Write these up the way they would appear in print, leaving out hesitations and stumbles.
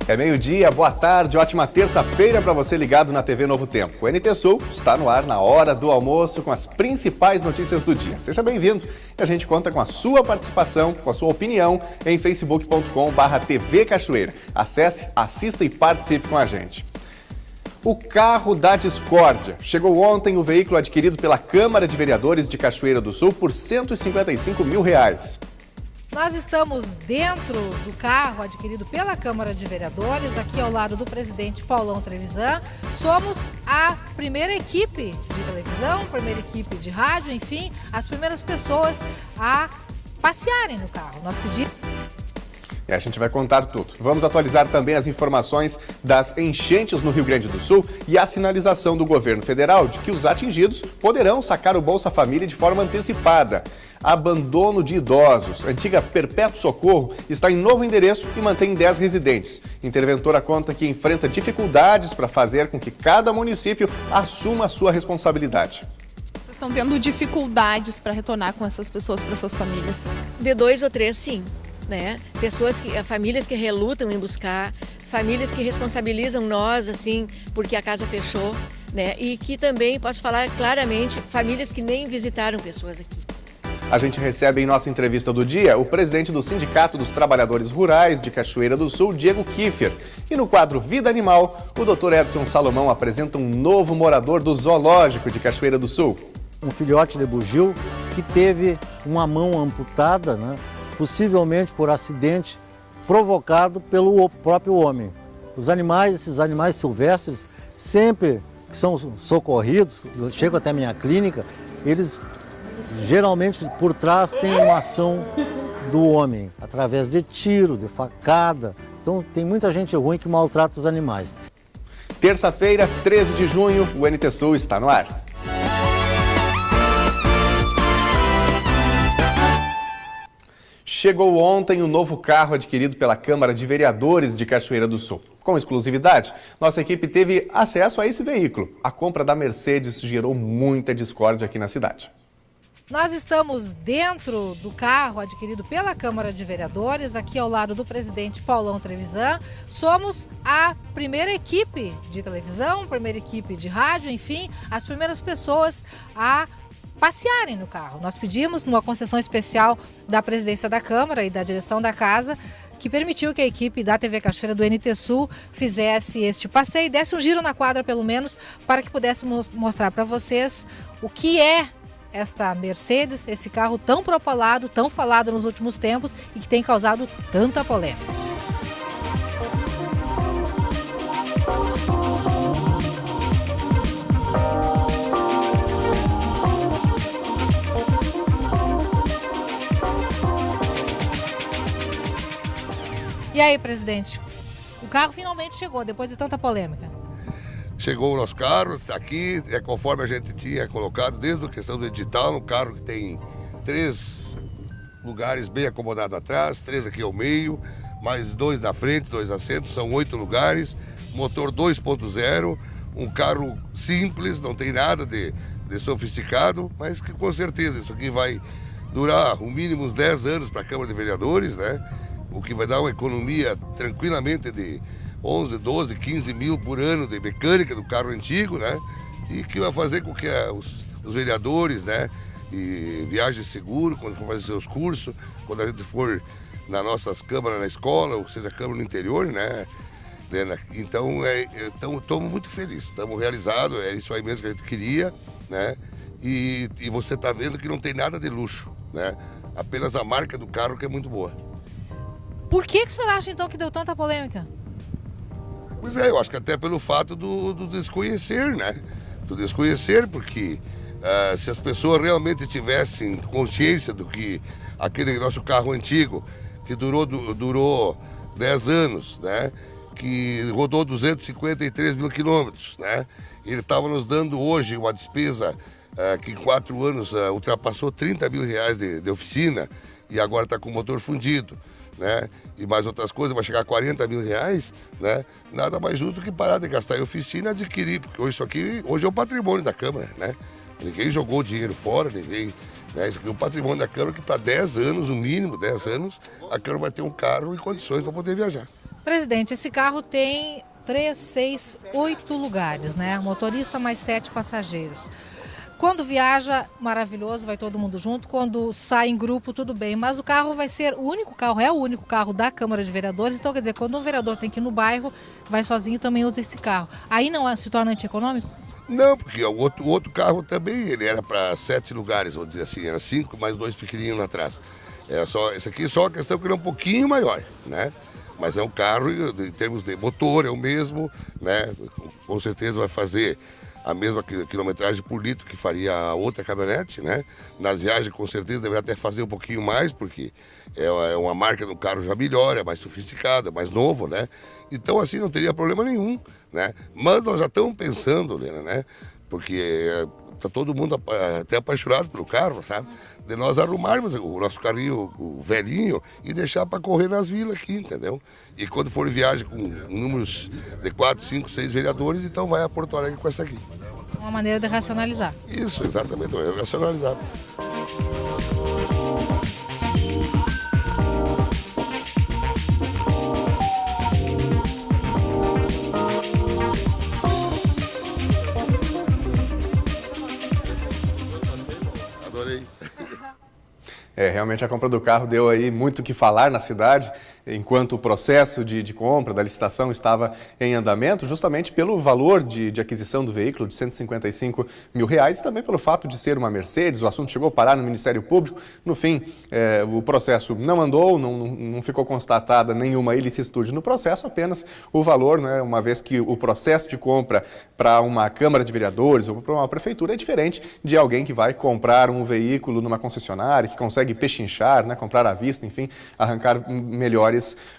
É meio-dia, boa tarde, ótima terça-feira para você ligado na TV Novo Tempo. O NT Sul está no ar na hora do almoço com as principais notícias do dia. Seja bem-vindo e a gente conta com a sua participação, com a sua opinião em facebook.com/TV Cachoeira. Acesse, assista e participe com a gente. O carro da discórdia. Chegou ontem o veículo adquirido pela Câmara de Vereadores de Cachoeira do Sul por R$155 mil. Nós estamos dentro do carro adquirido pela Câmara de Vereadores, aqui ao lado do presidente Paulão Trevisan. Somos a primeira equipe de televisão, primeira equipe de rádio, enfim, as primeiras pessoas a passearem no carro. Nós pedimos... E a gente vai contar tudo. Vamos atualizar também as informações das enchentes no Rio Grande do Sul e a sinalização do governo federal de que os atingidos poderão sacar o Bolsa Família de forma antecipada. Abandono de idosos. Antiga Perpétuo Socorro está em novo endereço e mantém 10 residentes. Interventora conta que enfrenta dificuldades para fazer com que cada município assuma a sua responsabilidade. Estão tendo dificuldades para retornar com essas pessoas para suas famílias? De 2 ou 3, sim. Né? Famílias que relutam em buscar, famílias que responsabilizam nós, assim, porque a casa fechou, né? E que também, posso falar claramente, famílias que nem visitaram pessoas aqui. A gente recebe em nossa entrevista do dia o presidente do Sindicato dos Trabalhadores Rurais de Cachoeira do Sul, Diego Kiefer. E no quadro Vida Animal, o Dr. Edson Salomão apresenta um novo morador do Zoológico de Cachoeira do Sul. Um filhote de bugio que teve uma mão amputada, né? Possivelmente por acidente provocado pelo próprio homem. Esses animais silvestres, sempre que são socorridos, chegam até a minha clínica, eles geralmente por trás têm uma ação do homem, através de tiro, de facada. Então tem muita gente ruim que maltrata os animais. Terça-feira, 13 de junho, o NT Sul está no ar. Chegou ontem o novo carro adquirido pela Câmara de Vereadores de Cachoeira do Sul. Com exclusividade, nossa equipe teve acesso a esse veículo. A compra da Mercedes gerou muita discórdia aqui na cidade. Nós estamos dentro do carro adquirido pela Câmara de Vereadores, aqui ao lado do presidente Paulão Trevisan. Somos a primeira equipe de televisão, primeira equipe de rádio, enfim, as primeiras pessoas a passearem no carro. Nós pedimos, numa concessão especial da presidência da Câmara e da direção da casa, que permitiu que a equipe da TV Cachoeira do NT Sul fizesse este passeio, desse um giro na quadra pelo menos, para que pudéssemos mostrar para vocês o que é esta Mercedes, esse carro tão propalado, tão falado nos últimos tempos e que tem causado tanta polêmica. E aí, presidente, o carro finalmente chegou, depois de tanta polêmica. Chegou o nosso carro, está aqui, conforme a gente tinha colocado, desde a questão do edital, um carro que tem 3 lugares bem acomodados atrás, 3 aqui ao meio, mais 2 na frente, 2 assentos, são 8 lugares, motor 2.0, um carro simples, não tem nada de sofisticado, mas que com certeza isso aqui vai durar o mínimo uns 10 anos para a Câmara de Vereadores, né? O que vai dar uma economia tranquilamente de 11, 12, 15 mil por ano de mecânica do carro antigo, né? E que vai fazer com que os vereadores, né? E viajem seguro quando for fazer seus cursos, quando a gente for nas nossas câmaras na escola, ou seja, câmara no interior, né? Então, estamos muito felizes, estamos realizados, é isso aí mesmo que a gente queria, né? E você está vendo que não tem nada de luxo, né? Apenas a marca do carro que é muito boa. Por que o senhor acha, então, que deu tanta polêmica? Pois é, eu acho que até pelo fato do desconhecer, né? Do desconhecer, porque se as pessoas realmente tivessem consciência do que aquele nosso carro antigo, que durou 10 anos, né? Que rodou 253 mil quilômetros, né? Ele estava nos dando hoje uma despesa que em 4 anos ultrapassou 30 mil reais de oficina e agora está com o motor fundido, né? E mais outras coisas, vai chegar a 40 mil reais, né? Nada mais justo do que parar de gastar em oficina e adquirir, porque hoje isso aqui hoje é o patrimônio da Câmara, né? Ninguém jogou dinheiro fora, ninguém... Né? Isso aqui é o patrimônio da Câmara, que para 10 anos, no mínimo 10 anos, a Câmara vai ter um carro em condições para poder viajar. Presidente, esse carro tem 3, 6, 8 lugares, né? Motorista mais 7 passageiros. Quando viaja, maravilhoso, vai todo mundo junto. Quando sai em grupo, tudo bem. Mas o carro vai ser o único carro da Câmara de Vereadores. Então, quer dizer, quando um vereador tem que ir no bairro, vai sozinho, também usa esse carro. Aí não se torna antieconômico? Não, porque o outro carro também, ele era para 7 lugares, vamos dizer assim, era 5 mais 2 pequenininhos lá atrás. Esse aqui é só a questão que ele é um pouquinho maior, né? Mas é um carro, em termos de motor, é o mesmo, né? Com certeza vai fazer a mesma quilometragem por litro que faria a outra caminhonete, né? Nas viagens, com certeza, deveria até fazer um pouquinho mais, porque é uma marca do carro já melhor, é mais sofisticada, mais novo, né? Então, assim, não teria problema nenhum, né? Mas nós já estamos pensando, né? Porque tá todo mundo até apaixonado pelo carro, sabe? De nós arrumarmos o nosso carrinho, o velhinho, e deixar para correr nas vilas aqui, entendeu? E quando for viagem com números de 4, 5, 6 vereadores, então vai a Porto Alegre com essa aqui. Uma maneira de racionalizar. Isso, exatamente, é racionalizar. Adorei. Realmente a compra do carro deu aí muito o que falar na cidade, enquanto o processo de compra da licitação estava em andamento, justamente pelo valor de aquisição do veículo de R$155 mil, e também pelo fato de ser uma Mercedes. O assunto chegou a parar no Ministério Público. No fim, o processo não andou, não ficou constatada nenhuma ilicitude no processo, apenas o valor, né, uma vez que o processo de compra para uma Câmara de Vereadores ou para uma prefeitura é diferente de alguém que vai comprar um veículo numa concessionária, que consegue pechinchar, né, comprar à vista, enfim, arrancar melhores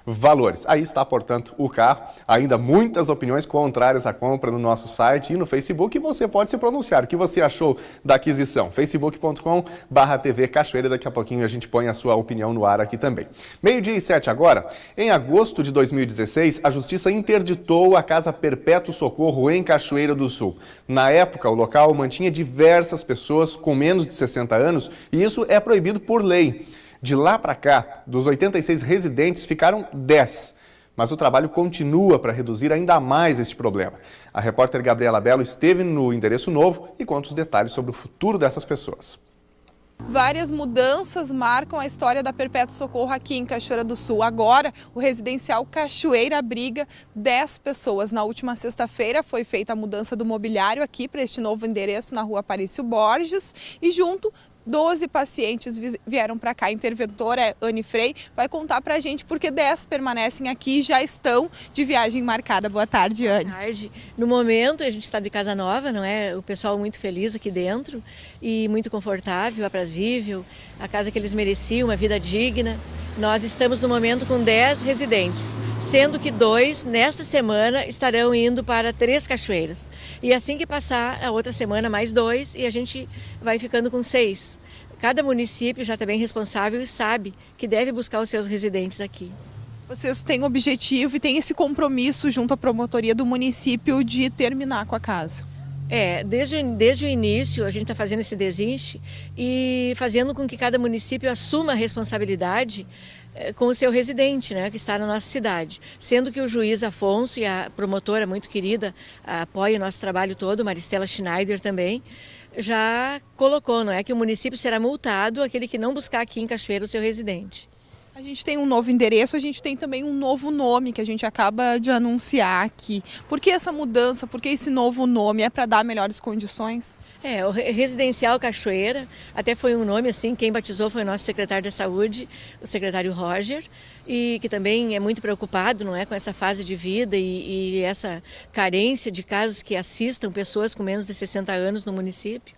valores. Aí está, portanto, o carro. Ainda muitas opiniões contrárias à compra no nosso site e no Facebook, e você pode se pronunciar. O que você achou da aquisição? facebook.com/TV Cachoeira. Daqui a pouquinho a gente põe a sua opinião no ar aqui também. 12:07 agora. Em agosto de 2016, a Justiça interditou a Casa Perpétuo Socorro em Cachoeira do Sul. Na época, o local mantinha diversas pessoas com menos de 60 anos e isso é proibido por lei. De lá para cá, dos 86 residentes, ficaram 10. Mas o trabalho continua para reduzir ainda mais esse problema. A repórter Gabriela Belo esteve no endereço novo e conta os detalhes sobre o futuro dessas pessoas. Várias mudanças marcam a história da Perpétuo Socorro aqui em Cachoeira do Sul. Agora, o residencial Cachoeira abriga 10 pessoas. Na última sexta-feira foi feita a mudança do mobiliário aqui para este novo endereço na rua Aparício Borges e junto 12 pacientes vieram para cá. A interventora Anne Frei vai contar para a gente porque 10 permanecem aqui e já estão de viagem marcada. Boa tarde, Anne. Boa tarde. No momento, a gente está de casa nova, não é? O pessoal muito feliz aqui dentro e muito confortável, aprazível, a casa que eles mereciam, uma vida digna. Nós estamos no momento com 10 residentes, sendo que 2, nesta semana, estarão indo para 3 cachoeiras. E assim que passar, a outra semana, mais 2, e a gente vai ficando com 6. Cada município já está bem responsável e sabe que deve buscar os seus residentes aqui. Vocês têm objetivo e têm esse compromisso junto à promotoria do município de terminar com a casa. Desde o início a gente está fazendo esse desinche e fazendo com que cada município assuma a responsabilidade com o seu residente, né, que está na nossa cidade. Sendo que o juiz Afonso e a promotora muito querida apoia o nosso trabalho todo, Maristela Schneider também, já colocou, não é, que o município será multado aquele que não buscar aqui em Cachoeira o seu residente. A gente tem um novo endereço, a gente tem também um novo nome que a gente acaba de anunciar aqui. Por que essa mudança? Por que esse novo nome? É para dar melhores condições? O Residencial Cachoeira, até foi um nome assim, quem batizou foi o nosso secretário da Saúde, o secretário Roger, e que também é muito preocupado, não é, com essa fase de vida e essa carência de casas que assistam pessoas com menos de 60 anos no município.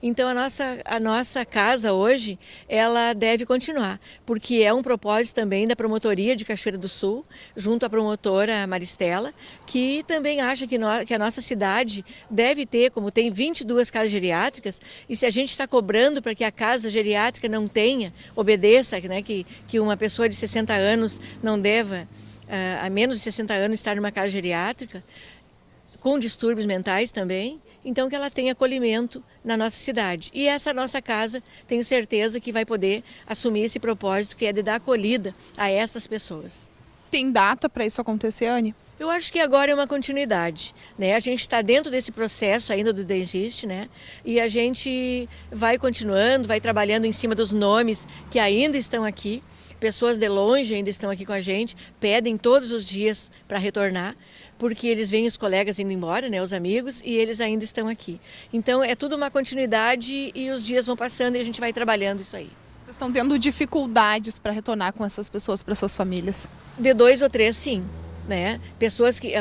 Então a nossa casa hoje, ela deve continuar, porque é um propósito também da promotoria de Cachoeira do Sul, junto à promotora Maristela, que também acha que a nossa cidade deve ter, como tem 22 casas geriátricas, e se a gente está cobrando para que a casa geriátrica não tenha, obedeça, né, que uma pessoa de 60 anos não deva, a menos de 60 anos, estar numa casa geriátrica, com distúrbios mentais também, então que ela tenha acolhimento na nossa cidade. E essa nossa casa, tenho certeza que vai poder assumir esse propósito, que é de dar acolhida a essas pessoas. Tem data para isso acontecer, Anne? Eu acho que agora é uma continuidade, né? A gente está dentro desse processo ainda do Desiste, né? E a gente vai continuando, vai trabalhando em cima dos nomes que ainda estão aqui. Pessoas de longe ainda estão aqui com a gente, pedem todos os dias para retornar, porque eles veem os colegas indo embora, né, os amigos, e eles ainda estão aqui. Então é tudo uma continuidade e os dias vão passando e a gente vai trabalhando isso aí. Vocês estão tendo dificuldades para retornar com essas pessoas para suas famílias? De 2 ou 3, sim. Né?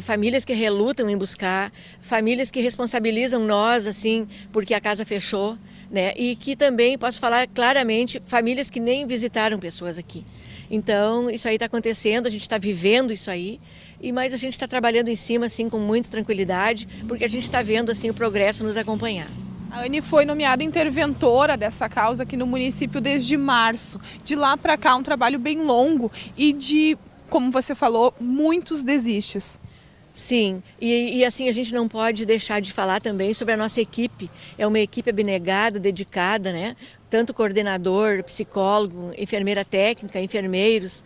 Famílias que relutam em buscar, famílias que responsabilizam nós, assim, porque a casa fechou, né? E que também, posso falar claramente, famílias que nem visitaram pessoas aqui. Então, isso aí está acontecendo, a gente está vivendo isso aí, mas a gente está trabalhando em cima, assim, com muita tranquilidade, porque a gente está vendo, assim, o progresso nos acompanhar. A Anne foi nomeada interventora dessa causa aqui no município desde março. De lá para cá, um trabalho bem longo e de, como você falou, muitos desistes. Sim, e assim a gente não pode deixar de falar também sobre a nossa equipe. É uma equipe abnegada, dedicada, né? Tanto coordenador, psicólogo, enfermeira técnica, enfermeiros,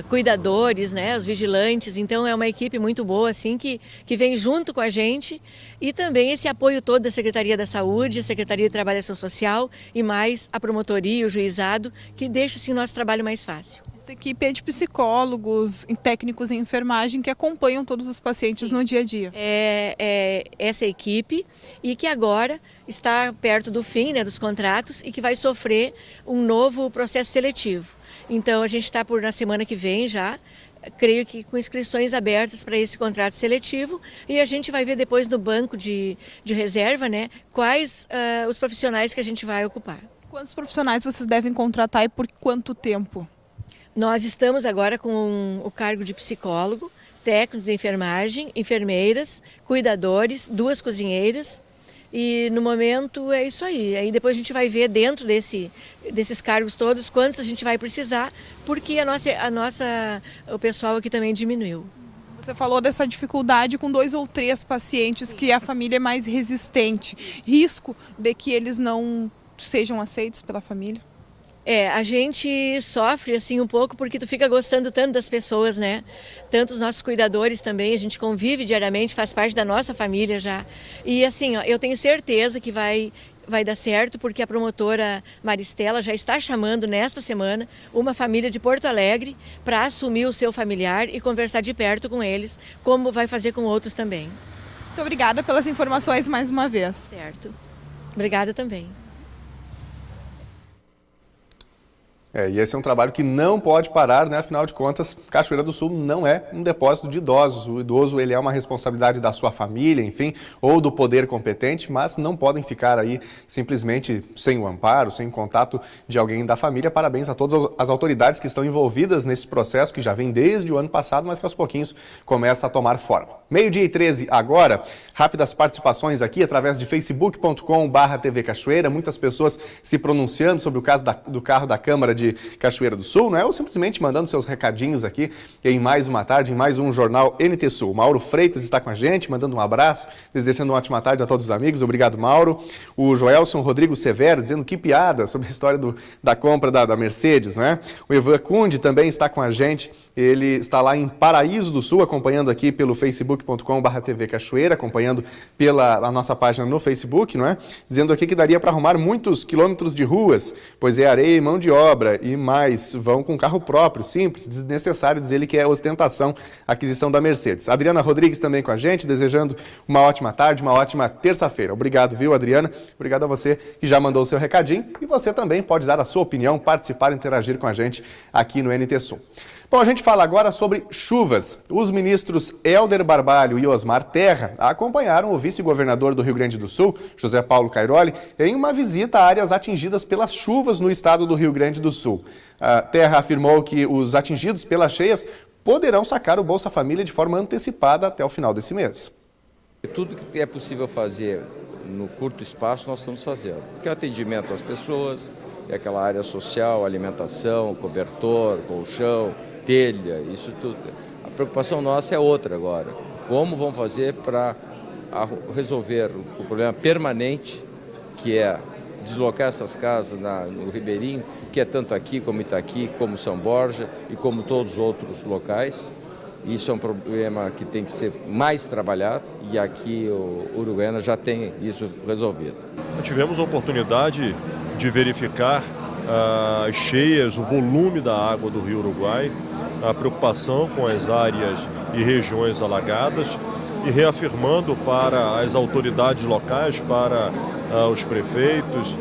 cuidadores, né? Os vigilantes. Então é uma equipe muito boa, assim, que vem junto com a gente. E também esse apoio todo da Secretaria da Saúde, a Secretaria de Trabalho e Ação Social e mais a promotoria e o juizado, que deixa assim, o nosso trabalho mais fácil. Essa equipe é de psicólogos, técnicos em enfermagem que acompanham todos os pacientes no dia a dia. É essa equipe e que agora está perto do fim, né, dos contratos e que vai sofrer um novo processo seletivo. Então a gente está na semana que vem já, creio que com inscrições abertas para esse contrato seletivo e a gente vai ver depois no banco de reserva, né, quais os profissionais que a gente vai ocupar. Quantos profissionais vocês devem contratar e por quanto tempo? Nós estamos agora com o cargo de psicólogo, técnico de enfermagem, enfermeiras, cuidadores, 2 cozinheiras e no momento é isso aí. Aí depois a gente vai ver dentro desses cargos todos quantos a gente vai precisar, porque o pessoal aqui também diminuiu. Você falou dessa dificuldade com 2 ou 3 pacientes que a família é mais resistente. Risco de que eles não sejam aceitos pela família? A gente sofre assim um pouco porque tu fica gostando tanto das pessoas, né? Tanto os nossos cuidadores também, a gente convive diariamente, faz parte da nossa família já. E assim, ó, eu tenho certeza que vai dar certo, porque a promotora Maristela já está chamando nesta semana uma família de Porto Alegre para assumir o seu familiar e conversar de perto com eles, como vai fazer com outros também. Muito obrigada pelas informações mais uma vez. Certo. Obrigada também. E esse é um trabalho que não pode parar, né? Afinal de contas, Cachoeira do Sul não é um depósito de idosos. O idoso ele é uma responsabilidade da sua família, enfim, ou do poder competente, mas não podem ficar aí simplesmente sem o amparo, sem o contato de alguém da família. Parabéns a todas as autoridades que estão envolvidas nesse processo, que já vem desde o ano passado, mas que aos pouquinhos começa a tomar forma. 12h13 agora, rápidas participações aqui através de facebook.com/TV Cachoeira, muitas pessoas se pronunciando sobre o caso do carro da Câmara de Cachoeira do Sul, não é? Ou simplesmente mandando seus recadinhos aqui em mais uma tarde, em mais um Jornal NT Sul. Mauro Freitas está com a gente, mandando um abraço, desejando uma ótima tarde a todos os amigos. Obrigado, Mauro. O Joelson Rodrigo Severo dizendo que piada sobre a história da compra da Mercedes, não é? O Ivan Cunde também está com a gente, ele está lá em Paraíso do Sul, acompanhando aqui pelo facebook.com/TV Cachoeira, acompanhando a nossa página no Facebook, não é? Dizendo aqui que daria para arrumar muitos quilômetros de ruas, pois é areia e mão de obra, e mais, vão com carro próprio, simples, desnecessário, diz ele que é ostentação a aquisição da Mercedes. Adriana Rodrigues também com a gente, desejando uma ótima tarde, uma ótima terça-feira. Obrigado, viu, Adriana? Obrigado a você que já mandou o seu recadinho, e você também pode dar a sua opinião, participar, interagir com a gente aqui no NT Sul. Bom, a gente fala agora sobre chuvas. Os ministros Hélder Barbalho e Osmar Terra acompanharam o vice-governador do Rio Grande do Sul, José Paulo Cairoli, em uma visita a áreas atingidas pelas chuvas no estado do Rio Grande do Sul. A Terra afirmou que os atingidos pelas cheias poderão sacar o Bolsa Família de forma antecipada até o final desse mês. Tudo que é possível fazer no curto espaço, nós estamos fazendo. Que é atendimento às pessoas, é aquela área social, alimentação, cobertor, colchão, telha, isso tudo. A preocupação nossa é outra agora. Como vão fazer para resolver o problema permanente, que é deslocar essas casas no Ribeirinho, que é tanto aqui como Itaqui, como São Borja e como todos os outros locais. Isso é um problema que tem que ser mais trabalhado e aqui o Uruguaiana já tem isso resolvido. Tivemos a oportunidade de verificar as cheias, o volume da água do Rio Uruguai, a preocupação com as áreas e regiões alagadas e reafirmando para as autoridades locais, para os prefeitos,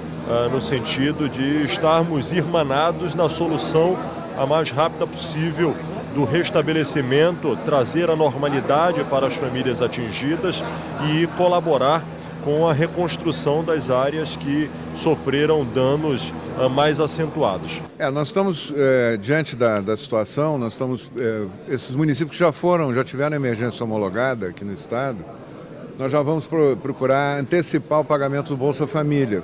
no sentido de estarmos irmanados na solução a mais rápida possível do restabelecimento, trazer a normalidade para as famílias atingidas e colaborar com a reconstrução das áreas que sofreram danos mais acentuados. Nós estamos diante da situação, esses municípios que já tiveram emergência homologada aqui no estado, nós já vamos procurar antecipar o pagamento do Bolsa Família.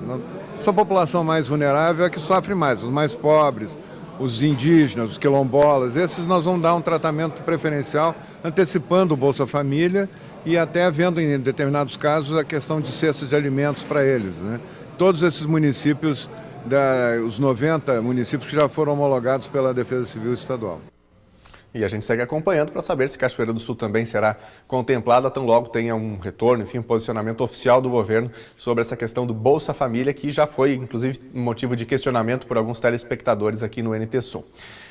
Essa população mais vulnerável é a que sofre mais, os mais pobres, os indígenas, os quilombolas, esses nós vamos dar um tratamento preferencial antecipando o Bolsa Família e até havendo em determinados casos a questão de cestas de alimentos para eles, né? Todos esses municípios, os 90 municípios que já foram homologados pela Defesa Civil Estadual. E a gente segue acompanhando para saber se Cachoeira do Sul também será contemplada, tão logo tenha um retorno, enfim, um posicionamento oficial do governo sobre essa questão do Bolsa Família, que já foi, inclusive, motivo de questionamento por alguns telespectadores aqui no NT Sul.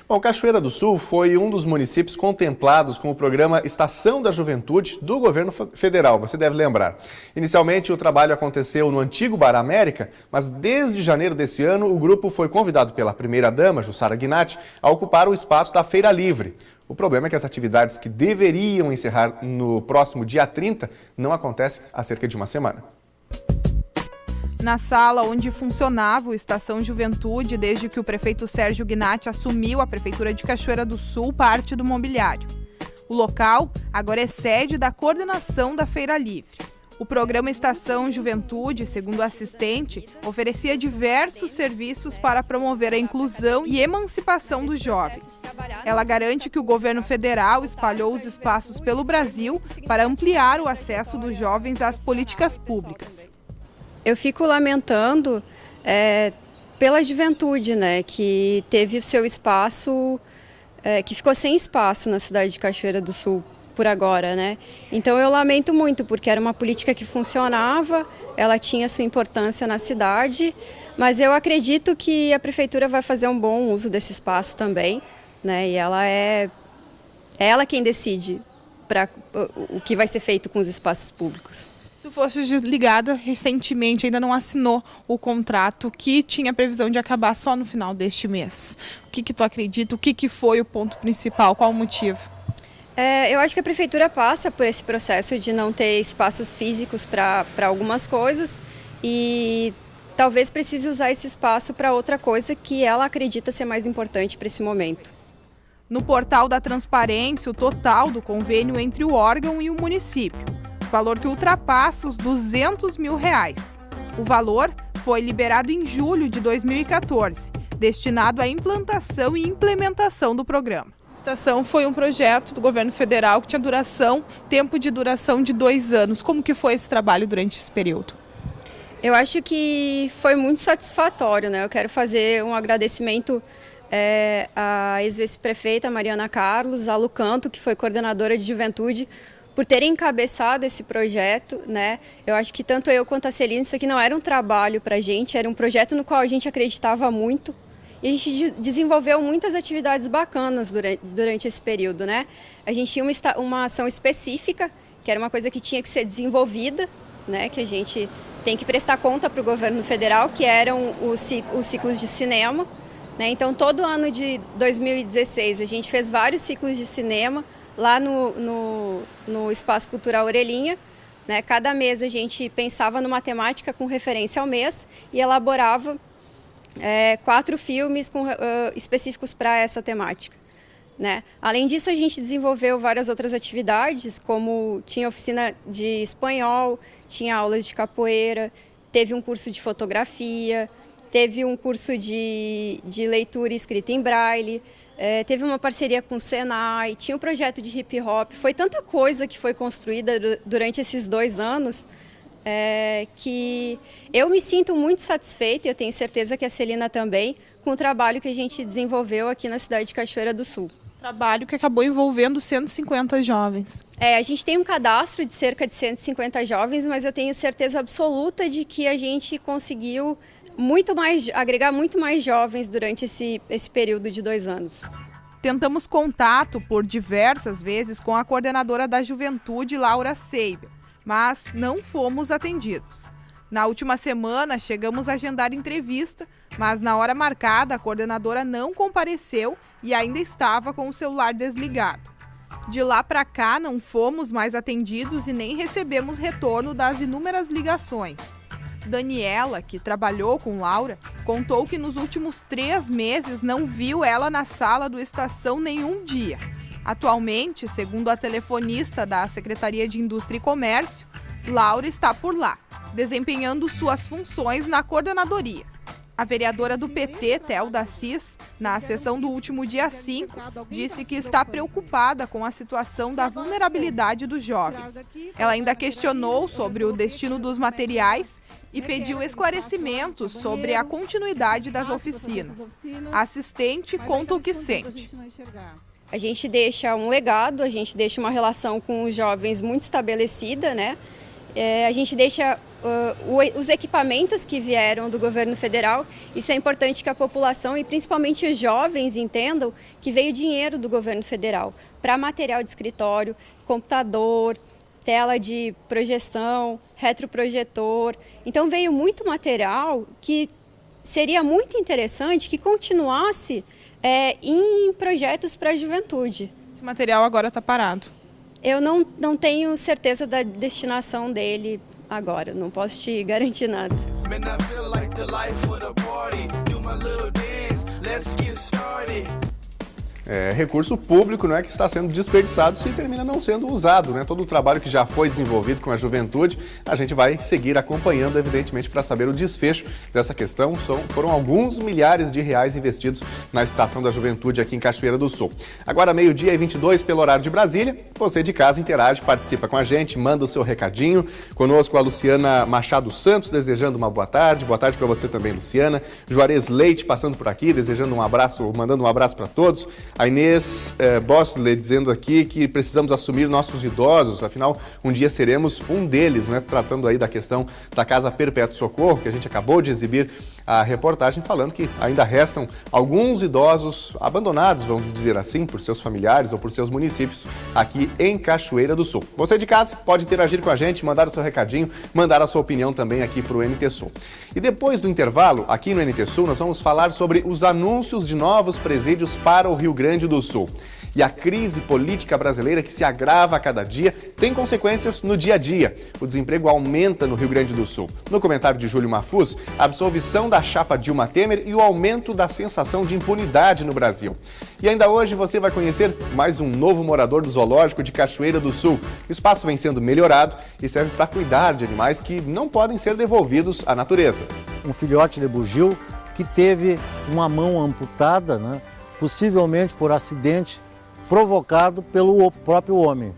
Bom, Cachoeira do Sul foi um dos municípios contemplados com o programa Estação da Juventude do governo federal, você deve lembrar. Inicialmente, o trabalho aconteceu no antigo Bar América, mas desde janeiro desse ano, o grupo foi convidado pela primeira-dama, Jussara Gnatti, a ocupar o espaço da Feira Livre. O problema é que as atividades que deveriam encerrar no próximo dia 30 não acontecem há cerca de uma semana. Na sala onde funcionava o Estação Juventude, desde que o prefeito Sérgio Gnatti assumiu a Prefeitura de Cachoeira do Sul, parte do mobiliário. O local agora é sede da coordenação da Feira Livre. O programa Estação Juventude, segundo a assistente, oferecia diversos serviços para promover a inclusão e emancipação dos jovens. Ela garante que o governo federal espalhou os espaços pelo Brasil para ampliar o acesso dos jovens às políticas públicas. Eu fico lamentando pela juventude, né, que teve o seu espaço, que ficou sem espaço na cidade de Cachoeira do Sul por agora, né? Então eu lamento muito, porque era uma política que funcionava, ela tinha sua importância na cidade, mas eu acredito que a prefeitura vai fazer um bom uso desse espaço também, né? E ela é ela quem decide o que vai ser feito com os espaços públicos. Tu foste desligada recentemente, ainda não assinou o contrato que tinha previsão de acabar só no final deste mês. O que tu acredita? O que foi o ponto principal? Qual o motivo? Eu acho que a prefeitura passa por esse processo de não ter espaços físicos para algumas coisas e talvez precise usar esse espaço para outra coisa que ela acredita ser mais importante para esse momento. No portal da transparência, o total do convênio entre o órgão e o município. Valor que ultrapassa os R$200 mil. O valor foi liberado em julho de 2014, destinado à implantação e implementação do programa. A estação foi um projeto do governo federal que tinha tempo de duração de 2 anos. Como que foi esse trabalho durante esse período? Eu acho que foi muito satisfatório, né? Eu quero fazer um agradecimento à ex-vice-prefeita Mariana Carlos, a Lu Canto, que foi coordenadora de juventude, por terem encabeçado esse projeto, né? Eu acho que tanto eu quanto a Celina, isso aqui não era um trabalho para a gente, era um projeto no qual a gente acreditava muito e a gente desenvolveu muitas atividades bacanas durante esse período, né? A gente tinha uma ação específica, que era uma coisa que tinha que ser desenvolvida, né? Que a gente tem que prestar conta para o governo federal, que eram os ciclos de cinema, né? Então, todo ano de 2016, a gente fez vários ciclos de cinema, lá no Espaço Cultural Orelhinha, né? Cada mês a gente pensava numa temática com referência ao mês e elaborava 4 filmes específicos para essa temática, né? Além disso, a gente desenvolveu várias outras atividades, como tinha oficina de espanhol, tinha aulas de capoeira, teve um curso de fotografia, teve um curso de leitura e escrita em braille, teve uma parceria com o Senai, tinha um projeto de hip hop, foi tanta coisa que foi construída durante esses 2 anos, que eu me sinto muito satisfeita, e eu tenho certeza que a Celina também, com o trabalho que a gente desenvolveu aqui na cidade de Cachoeira do Sul. Trabalho que acabou envolvendo 150 jovens. A gente tem um cadastro de cerca de 150 jovens, mas eu tenho certeza absoluta de que a gente conseguiu agregar muito mais jovens durante esse período de 2 anos. Tentamos contato por diversas vezes com a coordenadora da Juventude, Laura Seibel, mas não fomos atendidos. Na última semana, chegamos a agendar entrevista, mas na hora marcada, a coordenadora não compareceu e ainda estava com o celular desligado. De lá para cá, não fomos mais atendidos e nem recebemos retorno das inúmeras ligações. Daniela, que trabalhou com Laura, contou que nos últimos 3 meses não viu ela na sala do Estação nenhum dia. Atualmente, segundo a telefonista da Secretaria de Indústria e Comércio, Laura está por lá, desempenhando suas funções na coordenadoria. A vereadora do PT, Thelda Assis, na sessão do último dia 5, disse que está preocupada com a situação da vulnerabilidade dos jovens. Ela ainda questionou sobre o destino dos materiais e pediu esclarecimentos sobre a continuidade das oficinas. A assistente conta o que sente. A gente deixa um legado, a gente deixa uma relação com os jovens muito estabelecida, né? A gente deixa os equipamentos que vieram do governo federal. Isso é importante que a população e principalmente os jovens entendam que veio dinheiro do governo federal para material de escritório, computador, tela de projeção, retroprojetor. Então veio muito material que seria muito interessante que continuasse em projetos para a juventude. Esse material agora está parado. Eu não tenho certeza da destinação dele agora, não posso te garantir nada. Recurso público, não é, que está sendo desperdiçado se termina não sendo usado, né? Todo o trabalho que já foi desenvolvido com a juventude, a gente vai seguir acompanhando, evidentemente, para saber o desfecho dessa questão. Foram alguns milhares de reais investidos na Estação da Juventude aqui em Cachoeira do Sul. Agora, 12h22, pelo horário de Brasília, você de casa interage, participa com a gente, manda o seu recadinho. Conosco a Luciana Machado Santos, desejando uma boa tarde para você também, Luciana. Juarez Leite passando por aqui, desejando um abraço, mandando um abraço para todos. A Inês Bosley dizendo aqui que precisamos assumir nossos idosos, afinal, um dia seremos um deles, né? Tratando aí da questão da Casa Perpétuo Socorro, que a gente acabou de exibir a reportagem falando que ainda restam alguns idosos abandonados, vamos dizer assim, por seus familiares ou por seus municípios aqui em Cachoeira do Sul. Você de casa pode interagir com a gente, mandar o seu recadinho, mandar a sua opinião também aqui para o NT Sul. E depois do intervalo, aqui no NT Sul, nós vamos falar sobre os anúncios de novos presídios para o Rio Grande do Sul. E a crise política brasileira, que se agrava a cada dia, tem consequências no dia a dia. O desemprego aumenta no Rio Grande do Sul. No comentário de Júlio Mafuz, a absolvição da chapa Dilma Temer e o aumento da sensação de impunidade no Brasil. E ainda hoje você vai conhecer mais um novo morador do zoológico de Cachoeira do Sul. O espaço vem sendo melhorado e serve para cuidar de animais que não podem ser devolvidos à natureza. Um filhote de bugio que teve uma mão amputada, né, possivelmente por acidente provocado pelo próprio homem.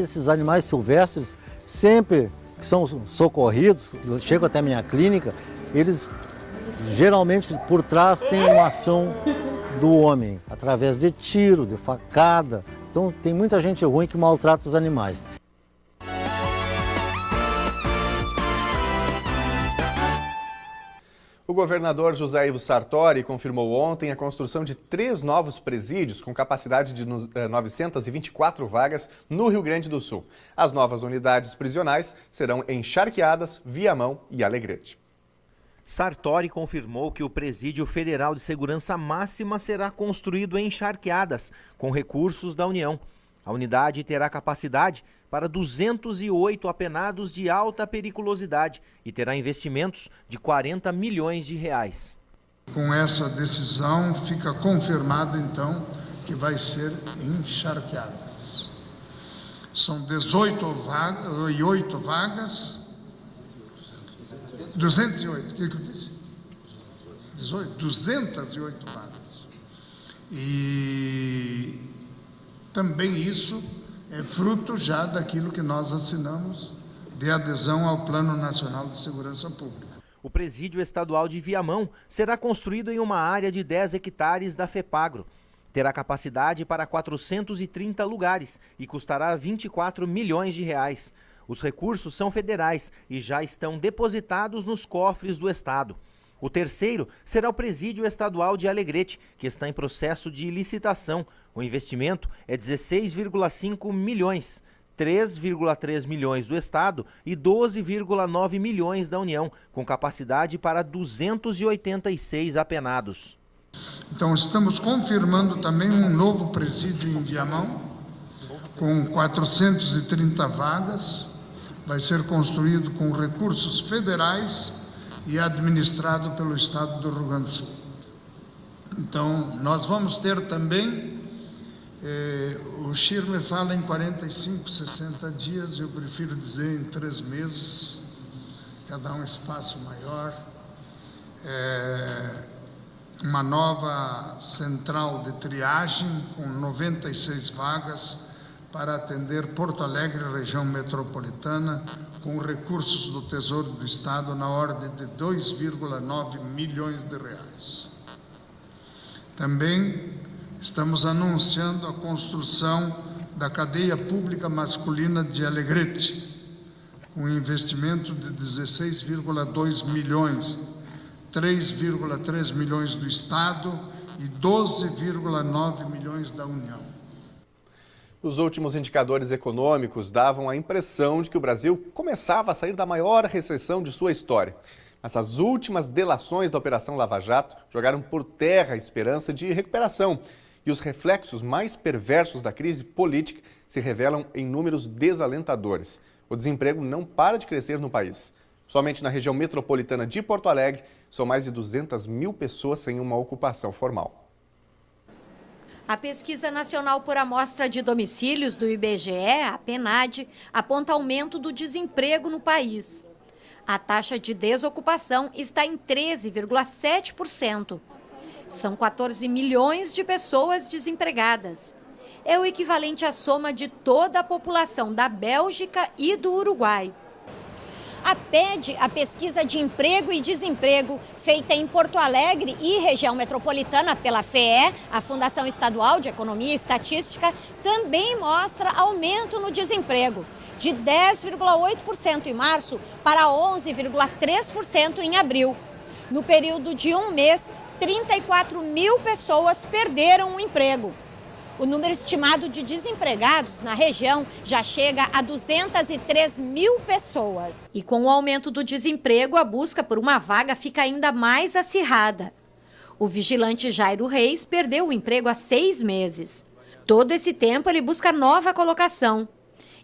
Esses animais silvestres, sempre que são socorridos, chegam até a minha clínica, eles geralmente por trás têm uma ação do homem, através de tiro, de facada. Então tem muita gente ruim que maltrata os animais. O governador José Ivo Sartori confirmou ontem a construção de 3 novos presídios com capacidade de 924 vagas no Rio Grande do Sul. As novas unidades prisionais serão em Charqueadas, Viamão e Alegrete. Sartori confirmou que o Presídio Federal de Segurança Máxima será construído em Charqueadas, com recursos da União. A unidade terá capacidade para 208 apenados de alta periculosidade e terá investimentos de 40 milhões de reais. Com essa decisão fica confirmado então que vai ser em Charqueadas. São 208 vagas. 208, o que eu disse? 208 vagas. E também isso é fruto já daquilo que nós assinamos de adesão ao Plano Nacional de Segurança Pública. O presídio estadual de Viamão será construído em uma área de 10 hectares da FEPAGRO. Terá capacidade para 430 lugares e custará 24 milhões de reais. Os recursos são federais e já estão depositados nos cofres do Estado. O terceiro será o presídio estadual de Alegrete, que está em processo de licitação. O investimento é 16,5 milhões, 3,3 milhões do Estado e 12,9 milhões da União, com capacidade para 286 apenados. Então, estamos confirmando também um novo presídio em Viamão, com 430 vagas. Vai ser construído com recursos federais e administrado pelo Estado do Rio Grande do Sul. Então, nós vamos ter também, o Schirmer fala em 45, 60 dias, eu prefiro dizer em 3 meses, cada um espaço maior, uma nova central de triagem com 96 vagas para atender Porto Alegre, região metropolitana, com recursos do Tesouro do Estado na ordem de 2,9 milhões de reais. Também estamos anunciando a construção da cadeia pública masculina de Alegrete, com um investimento de 16,2 milhões, 3,3 milhões do Estado e 12,9 milhões da União. Os últimos indicadores econômicos davam a impressão de que o Brasil começava a sair da maior recessão de sua história. Essas últimas delações da Operação Lava Jato jogaram por terra a esperança de recuperação. E os reflexos mais perversos da crise política se revelam em números desalentadores. O desemprego não para de crescer no país. Somente na região metropolitana de Porto Alegre, são mais de 200 mil pessoas sem uma ocupação formal. A Pesquisa Nacional por Amostra de Domicílios do IBGE, a PNAD, aponta aumento do desemprego no país. A taxa de desocupação está em 13,7%. São 14 milhões de pessoas desempregadas. É o equivalente à soma de toda a população da Bélgica e do Uruguai. A PED, a Pesquisa de Emprego e Desemprego, feita em Porto Alegre e região metropolitana pela FEE, a Fundação Estadual de Economia e Estatística, também mostra aumento no desemprego, de 10,8% em março para 11,3% em abril. No período de um mês, 34 mil pessoas perderam o emprego. O número estimado de desempregados na região já chega a 203 mil pessoas. E com o aumento do desemprego, a busca por uma vaga fica ainda mais acirrada. O vigilante Jairo Reis perdeu o emprego há 6 meses. Todo esse tempo ele busca nova colocação.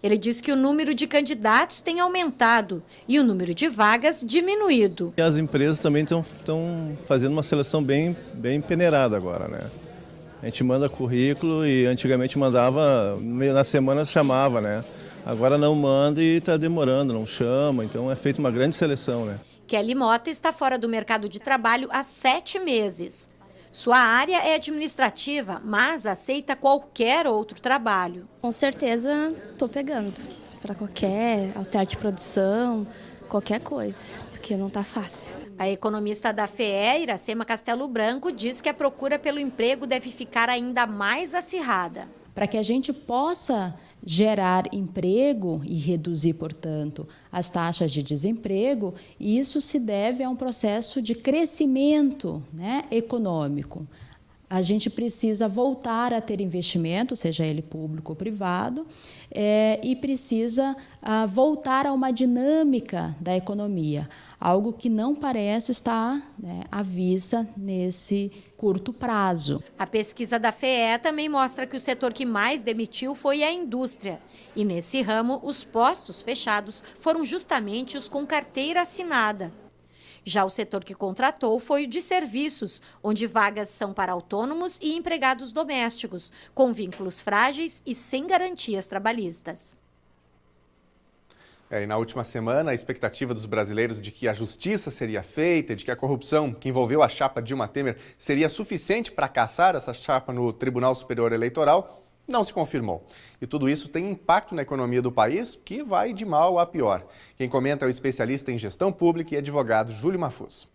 Ele diz que o número de candidatos tem aumentado e o número de vagas diminuído. As empresas também estão fazendo uma seleção bem peneirada agora, né? A gente manda currículo e antigamente mandava, na semana chamava, né? Agora não manda e está demorando, não chama, então é feita uma grande seleção, né? Kelly Mota está fora do mercado de trabalho há 7 meses. Sua área é administrativa, mas aceita qualquer outro trabalho. Com certeza estou pegando para qualquer auxiliar de produção, qualquer coisa, porque não está fácil. A economista da FEE, Iracema Castelo Branco, diz que a procura pelo emprego deve ficar ainda mais acirrada. Para que a gente possa gerar emprego e reduzir, portanto, as taxas de desemprego, isso se deve a um processo de crescimento, né, econômico. A gente precisa voltar a ter investimento, seja ele público ou privado, e precisa voltar a uma dinâmica da economia, algo que não parece estar, né, à vista nesse curto prazo. A pesquisa da FEE também mostra que o setor que mais demitiu foi a indústria. E nesse ramo, os postos fechados foram justamente os com carteira assinada. Já o setor que contratou foi o de serviços, onde vagas são para autônomos e empregados domésticos, com vínculos frágeis e sem garantias trabalhistas. E na última semana, a expectativa dos brasileiros de que a justiça seria feita, de que a corrupção que envolveu a chapa Dilma Temer seria suficiente para caçar essa chapa no Tribunal Superior Eleitoral, não se confirmou. E tudo isso tem impacto na economia do país, que vai de mal a pior. Quem comenta é o especialista em gestão pública e advogado Júlio Mafuz.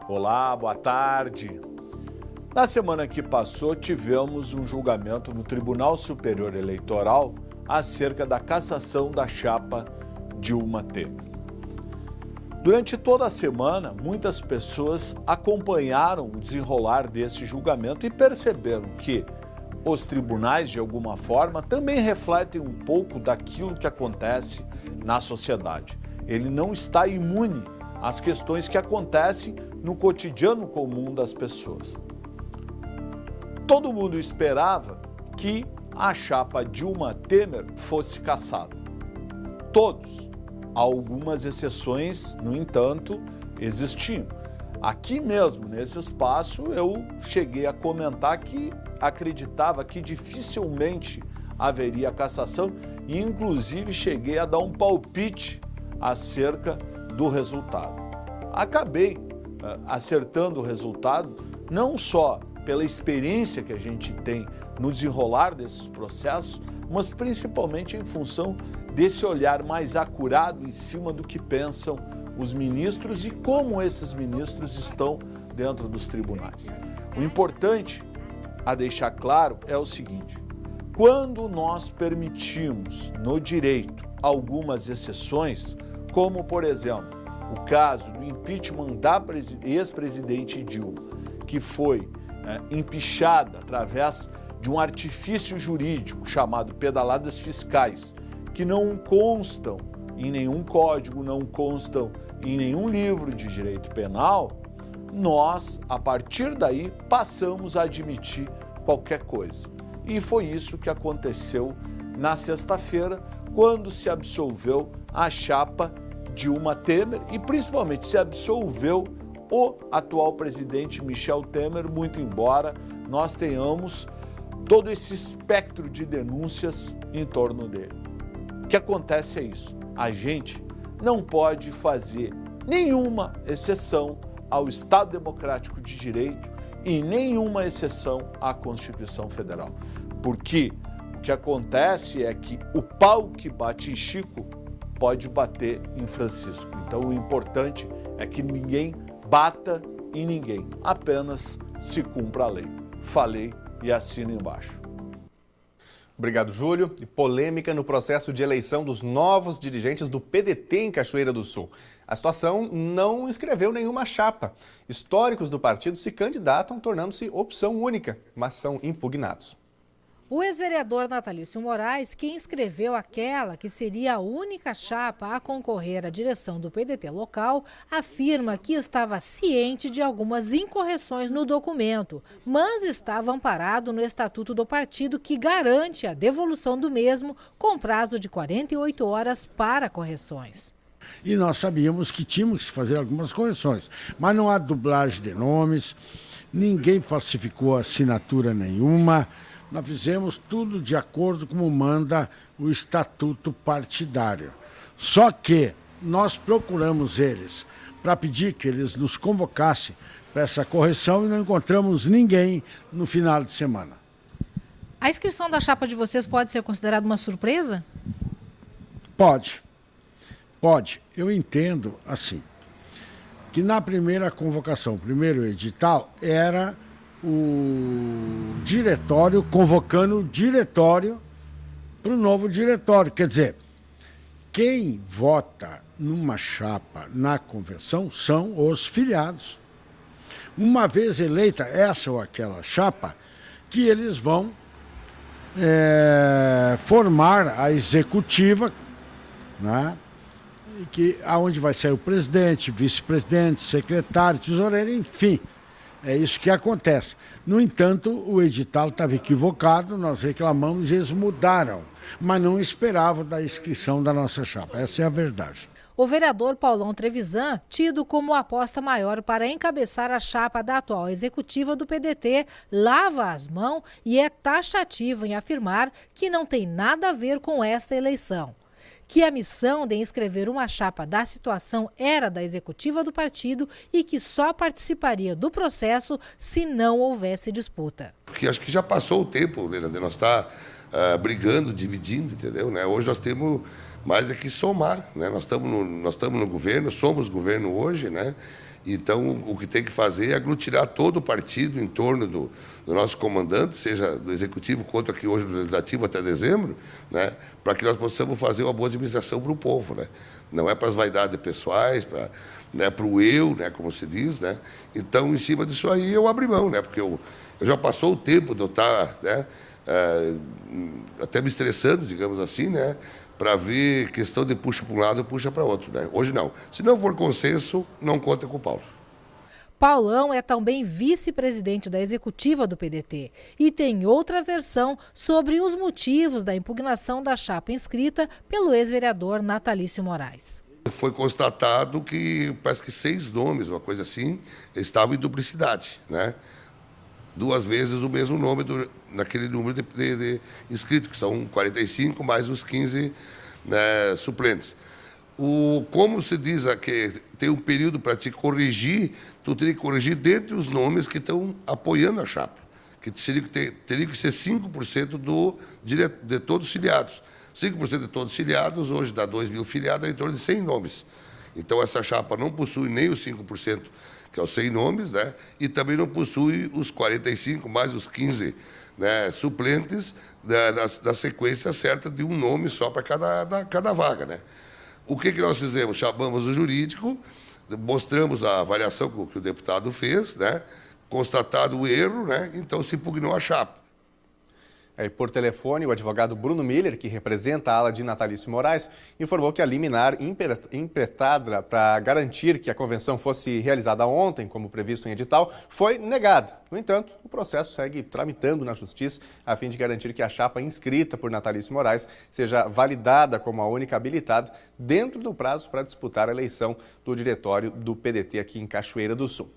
Olá, boa tarde. Na semana que passou, tivemos um julgamento no Tribunal Superior Eleitoral acerca da cassação da chapa Dilma Temer. Durante toda a semana, muitas pessoas acompanharam o desenrolar desse julgamento e perceberam que os tribunais, de alguma forma, também refletem um pouco daquilo que acontece na sociedade. Ele não está imune às questões que acontecem no cotidiano comum das pessoas. Todo mundo esperava que a chapa Dilma Temer fosse cassada. Todos. Algumas exceções, no entanto, existiam. Aqui mesmo, nesse espaço, eu cheguei a comentar que acreditava que dificilmente haveria cassação e, inclusive, cheguei a dar um palpite acerca do resultado. Acabei acertando o resultado, não só pela experiência que a gente tem no desenrolar desses processos, mas principalmente em função desse olhar mais acurado em cima do que pensam os ministros e como esses ministros estão dentro dos tribunais. O importante a deixar claro é o seguinte: quando nós permitimos no direito algumas exceções, como por exemplo o caso do impeachment da ex-presidente Dilma, que foi empichada através de um artifício jurídico chamado pedaladas fiscais, que não constam em nenhum código, não constam em nenhum livro de direito penal, nós, a partir daí, passamos a admitir qualquer coisa. E foi isso que aconteceu na sexta-feira, quando se absolveu a chapa Dilma Temer e principalmente se absolveu o atual presidente Michel Temer, muito embora nós tenhamos todo esse espectro de denúncias em torno dele. O que acontece é isso: a gente não pode fazer nenhuma exceção ao Estado Democrático de Direito e nenhuma exceção à Constituição Federal. Porque o que acontece é que o pau que bate em Chico pode bater em Francisco. Então o importante é que ninguém bata em ninguém, apenas se cumpra a lei. Falei e assino embaixo. Obrigado, Júlio. E polêmica no processo de eleição dos novos dirigentes do PDT em Cachoeira do Sul. A situação não inscreveu nenhuma chapa. Históricos do partido se candidatam, tornando-se opção única, mas são impugnados. O ex-vereador Natalício Moraes, que inscreveu aquela que seria a única chapa a concorrer à direção do PDT local, afirma que estava ciente de algumas incorreções no documento, mas estava amparado no estatuto do partido, que garante a devolução do mesmo com prazo de 48 horas para correções. E nós sabíamos que tínhamos que fazer algumas correções, mas não há dublagem de nomes, ninguém falsificou assinatura nenhuma. Nós fizemos tudo de acordo com como manda o estatuto partidário. Só que nós procuramos eles para pedir que eles nos convocassem para essa correção e não encontramos ninguém no final de semana. A inscrição da chapa de vocês pode ser considerada uma surpresa? Pode. Eu entendo assim, que na primeira convocação, o primeiro edital, era o diretório convocando o diretório para o novo diretório. Quer dizer, quem vota numa chapa na convenção são os filiados. Uma vez eleita essa ou aquela chapa, que eles vão formar a executiva, né? Aonde vai sair o presidente, vice-presidente, secretário, tesoureiro, enfim. É isso que acontece. No entanto, o edital estava equivocado, nós reclamamos e eles mudaram, mas não esperavam da inscrição da nossa chapa. Essa é a verdade. O vereador Paulão Trevisan, tido como a aposta maior para encabeçar a chapa da atual executiva do PDT, lava as mãos e é taxativo em afirmar que não tem nada a ver com esta eleição. que a missão de inscrever uma chapa da situação era da executiva do partido e que só participaria do processo se não houvesse disputa. Porque acho que já passou o tempo, né, de nós estar brigando, dividindo, entendeu? Né? Hoje nós temos mais é que somar, né? Nós estamos no governo, somos governo hoje, né? Então, o que tem que fazer é aglutinar todo o partido em torno do nosso comandante, seja do Executivo quanto aqui hoje do Legislativo até dezembro, né, para que nós possamos fazer uma boa administração para o povo. Né? Não é para as vaidades pessoais, para o eu, né, como se diz. Né? Então, em cima disso aí, eu abri mão, né, porque eu já passou o tempo de eu estar, né, até me estressando, digamos assim, né, para ver questão de puxa para um lado e puxa para outro. Né? Hoje não. Se não for consenso, não conta com o Paulo. Paulão é também vice-presidente da executiva do PDT e tem outra versão sobre os motivos da impugnação da chapa inscrita pelo ex-vereador Natalício Moraes. Foi constatado que parece que 6 nomes, uma coisa assim, estavam em duplicidade, né? 2 vezes o mesmo nome naquele número de inscritos, que são 45 mais os 15, né, suplentes. Como se diz que tem um período para te corrigir, tu teria que corrigir dentre os nomes que estão apoiando a chapa, que teria que ser 5% de todos os filiados. 5% de todos os filiados, hoje dá 2 mil filiados, é em torno de 100 nomes. Então, essa chapa não possui nem os 5%, que é os 100 nomes, né? E também não possui os 45 mais os 15, né, suplentes da sequência certa de um nome só para cada vaga. Né? O que nós fizemos? Chamamos o jurídico, mostramos a avaliação que o deputado fez, né? Constatado o erro, né? Então se impugnou a chapa. E por telefone, o advogado Bruno Miller, que representa a ala de Natalício Moraes, informou que a liminar impetrada para garantir que a convenção fosse realizada ontem, como previsto em edital, foi negada. No entanto, o processo segue tramitando na Justiça a fim de garantir que a chapa inscrita por Natalício Moraes seja validada como a única habilitada dentro do prazo para disputar a eleição do diretório do PDT aqui em Cachoeira do Sul.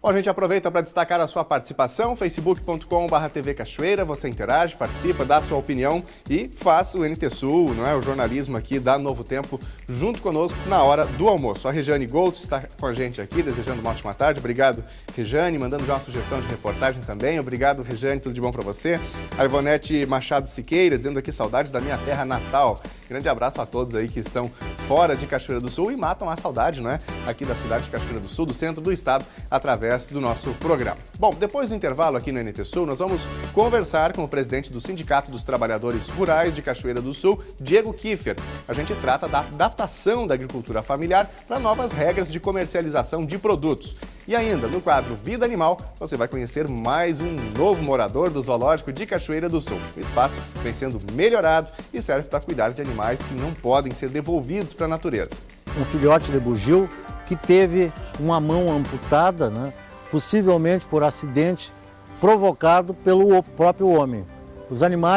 Bom, a gente aproveita para destacar a sua participação, facebook.com/TV Cachoeira, você interage, participa, dá a sua opinião e faz o NT Sul, não é, o jornalismo aqui da Novo Tempo, junto conosco na hora do almoço. A Rejane Goltz está com a gente aqui, desejando uma ótima tarde. Obrigado, Rejane, mandando já uma sugestão de reportagem também. Obrigado, Rejane, tudo de bom para você. A Ivonete Machado Siqueira, dizendo aqui saudades da minha terra natal. Grande abraço a todos aí que estão fora de Cachoeira do Sul e matam a saudade, não é, aqui da cidade de Cachoeira do Sul, do centro do estado, através do nosso programa. Bom, depois do intervalo aqui no NT Sul, nós vamos conversar com o presidente do Sindicato dos Trabalhadores Rurais de Cachoeira do Sul, Diego Kiefer. A gente trata da adaptação da agricultura familiar para novas regras de comercialização de produtos. E ainda, no quadro Vida Animal, você vai conhecer mais um novo morador do Zoológico de Cachoeira do Sul. O espaço vem sendo melhorado e serve para cuidar de animais que não podem ser devolvidos para a natureza. Um filhote de bugio que teve uma mão amputada, né, possivelmente por acidente provocado pelo próprio homem.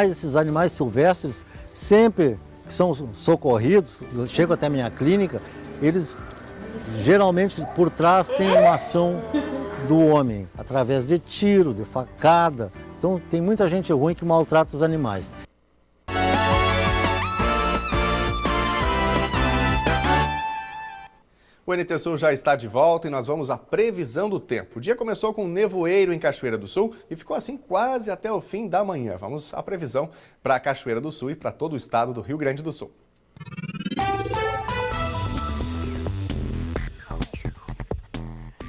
Esses animais silvestres, sempre que são socorridos, chegam até a minha clínica, eles geralmente por trás tem uma ação do homem, através de tiro, de facada. Então tem muita gente ruim que maltrata os animais. O NT Sul já está de volta e nós vamos à previsão do tempo. O dia começou com nevoeiro em Cachoeira do Sul e ficou assim quase até o fim da manhã. Vamos à previsão para Cachoeira do Sul e para todo o estado do Rio Grande do Sul.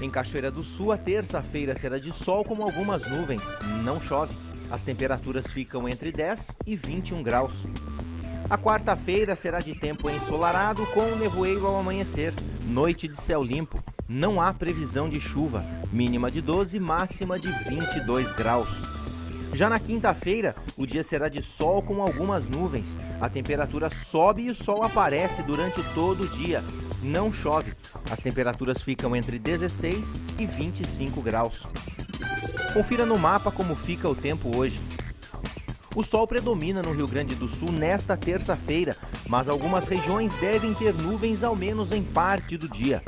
Em Cachoeira do Sul, a terça-feira será de sol com algumas nuvens. Não chove. As temperaturas ficam entre 10 e 21 graus. A quarta-feira será de tempo ensolarado com nevoeiro ao amanhecer. Noite de céu limpo. Não há previsão de chuva. Mínima de 12, máxima de 22 graus. Já na quinta-feira, o dia será de sol com algumas nuvens. A temperatura sobe e o sol aparece durante todo o dia. Não chove. As temperaturas ficam entre 16 e 25 graus. Confira no mapa como fica o tempo hoje. O sol predomina no Rio Grande do Sul nesta terça-feira, mas algumas regiões devem ter nuvens ao menos em parte do dia.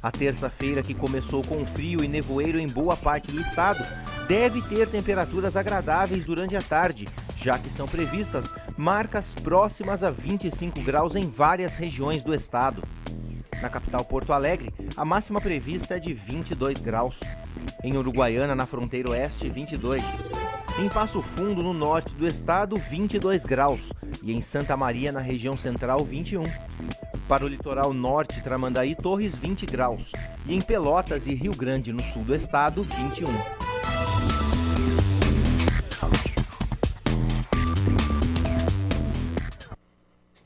A terça-feira, que começou com frio e nevoeiro em boa parte do estado, deve ter temperaturas agradáveis durante a tarde. já que são previstas marcas próximas a 25 graus em várias regiões do estado. Na capital Porto Alegre, a máxima prevista é de 22 graus. Em Uruguaiana, na fronteira oeste, 22. Em Passo Fundo, no norte do estado, 22 graus. E em Santa Maria, na região central, 21. Para o litoral norte, Tramandaí, Torres, 20 graus. E em Pelotas e Rio Grande, no sul do estado, 21.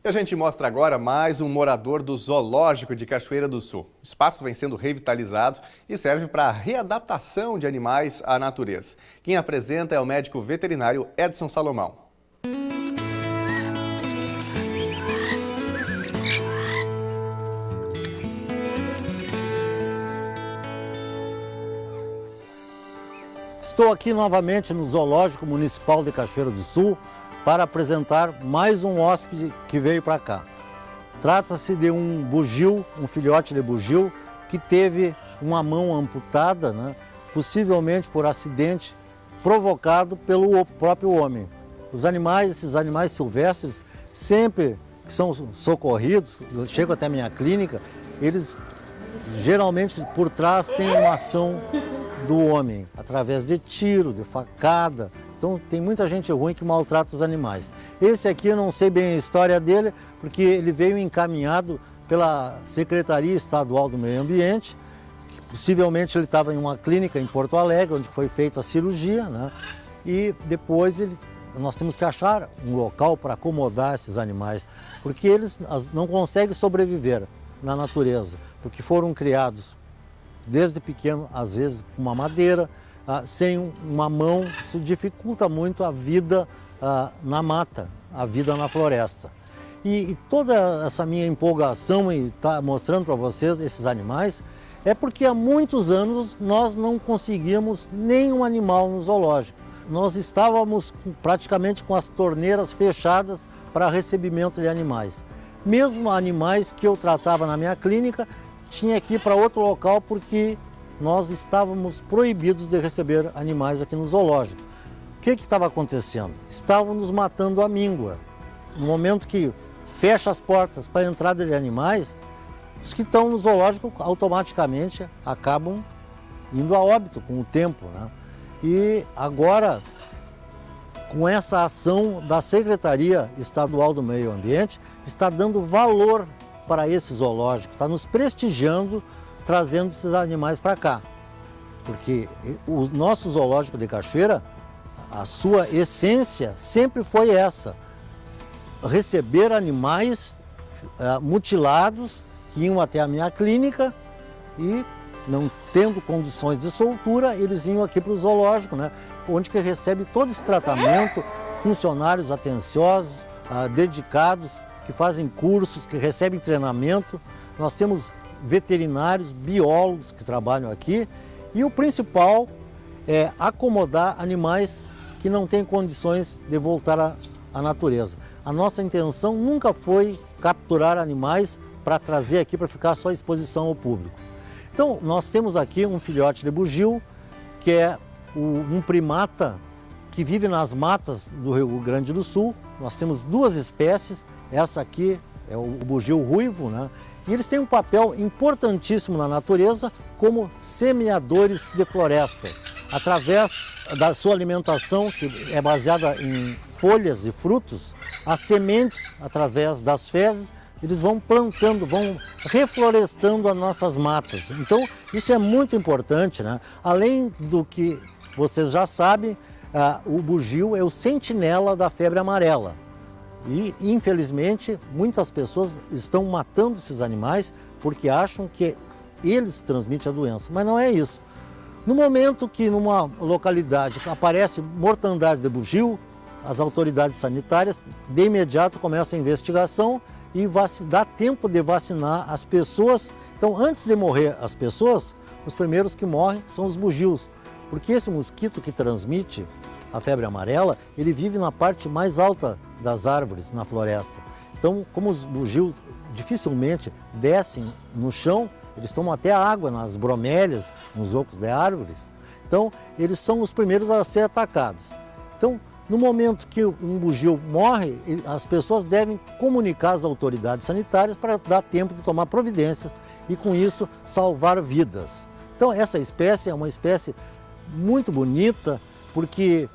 E a gente mostra agora mais um morador do Zoológico de Cachoeira do Sul. O espaço vem sendo revitalizado e serve para a readaptação de animais à natureza. Quem apresenta é o médico veterinário Edson Salomão. Estou aqui novamente no Zoológico Municipal de Cachoeira do Sul para apresentar mais um hóspede que veio para cá. Trata-se de um bugio, um filhote de bugio, que teve uma mão amputada, né, possivelmente por acidente provocado pelo próprio homem. Esses animais silvestres, sempre que são socorridos, chegam até a minha clínica, eles geralmente por trás têm uma ação do homem, através de tiro, de facada. Então tem muita gente ruim que maltrata os animais. Esse aqui eu não sei bem a história dele, porque ele veio encaminhado pela Secretaria Estadual do Meio Ambiente. Possivelmente ele estava em uma clínica em Porto Alegre, onde foi feita a cirurgia, né? E depois nós temos que achar um local para acomodar esses animais, porque eles não conseguem sobreviver na natureza, porque foram criados desde pequeno, às vezes com uma madeira, sem uma mão. Isso dificulta muito a vida na mata, a vida na floresta. E toda essa minha empolgação em estar mostrando para vocês esses animais é porque há muitos anos nós não conseguíamos nenhum animal no zoológico. Nós estávamos praticamente com as torneiras fechadas para recebimento de animais. Mesmo animais que eu tratava na minha clínica, tinha que ir para outro local porque nós estávamos proibidos de receber animais aqui no zoológico. O que estava acontecendo? Estavam nos matando à míngua. No momento que fecha as portas para a entrada de animais, os que estão no zoológico automaticamente acabam indo a óbito com o tempo, né? E agora, com essa ação da Secretaria Estadual do Meio Ambiente, está dando valor para esse zoológico, está nos prestigiando, trazendo esses animais para cá. Porque o nosso zoológico de Cachoeira, a sua essência sempre foi essa: receber animais mutilados que iam até a minha clínica e, não tendo condições de soltura, eles iam aqui para o zoológico, né? Onde que recebe todo esse tratamento, funcionários atenciosos, dedicados, que fazem cursos, que recebem treinamento. Nós temos veterinários, biólogos que trabalham aqui, e o principal é acomodar animais que não têm condições de voltar à natureza. A nossa intenção nunca foi capturar animais para trazer aqui para ficar só à exposição ao público. Então, nós temos aqui um filhote de bugio, que é um primata que vive nas matas do Rio Grande do Sul. Nós temos duas espécies. Essa aqui é o bugio ruivo, né? E eles têm um papel importantíssimo na natureza como semeadores de florestas. Através da sua alimentação, que é baseada em folhas e frutos, as sementes, através das fezes, eles vão plantando, vão reflorestando as nossas matas. Então, isso é muito importante, né? Além do que vocês já sabem, o bugio é o sentinela da febre amarela. E, infelizmente, muitas pessoas estão matando esses animais porque acham que eles transmitem a doença, mas não é isso. No momento que numa localidade aparece mortandade de bugio, as autoridades sanitárias de imediato começam a investigação e dá tempo de vacinar as pessoas. Então, antes de morrer as pessoas, os primeiros que morrem são os bugios, porque esse mosquito que transmite a febre amarela, ele vive na parte mais alta das árvores, na floresta. Então, como os bugios dificilmente descem no chão, eles tomam até água nas bromélias, nos ocos de árvores. Então, eles são os primeiros a ser atacados. Então, No momento que um bugio morre, as pessoas devem comunicar às autoridades sanitárias para dar tempo de tomar providências e, com isso, salvar vidas. Então, essa espécie é uma espécie muito bonita, porque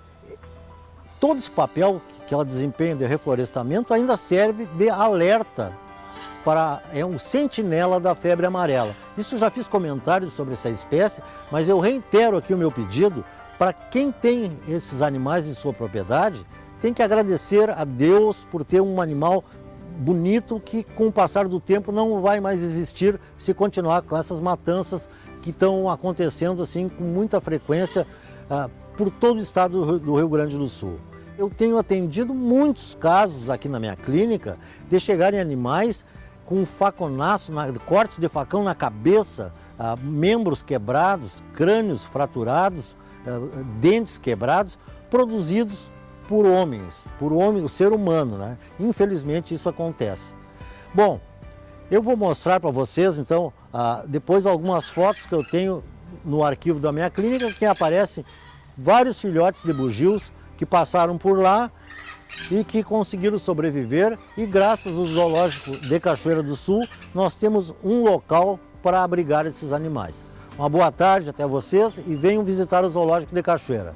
todo esse papel que ela desempenha de reflorestamento ainda serve de alerta é um sentinela da febre amarela. Isso já fiz comentários sobre essa espécie, mas eu reitero aqui o meu pedido para quem tem esses animais em sua propriedade, tem que agradecer a Deus por ter um animal bonito que com o passar do tempo não vai mais existir se continuar com essas matanças que estão acontecendo assim com muita frequência por todo o estado do Rio Grande do Sul. Eu tenho atendido muitos casos aqui na minha clínica de chegarem animais com faconaço, cortes de facão na cabeça, membros quebrados, crânios fraturados, dentes quebrados, produzidos por homens, o ser humano, né? Infelizmente isso acontece. Bom, eu vou mostrar para vocês então, depois algumas fotos que eu tenho no arquivo da minha clínica, que aparecem vários filhotes de bugios que passaram por lá e que conseguiram sobreviver, e graças ao Zoológico de Cachoeira do Sul, nós temos um local para abrigar esses animais. Uma boa tarde até vocês e venham visitar o Zoológico de Cachoeira.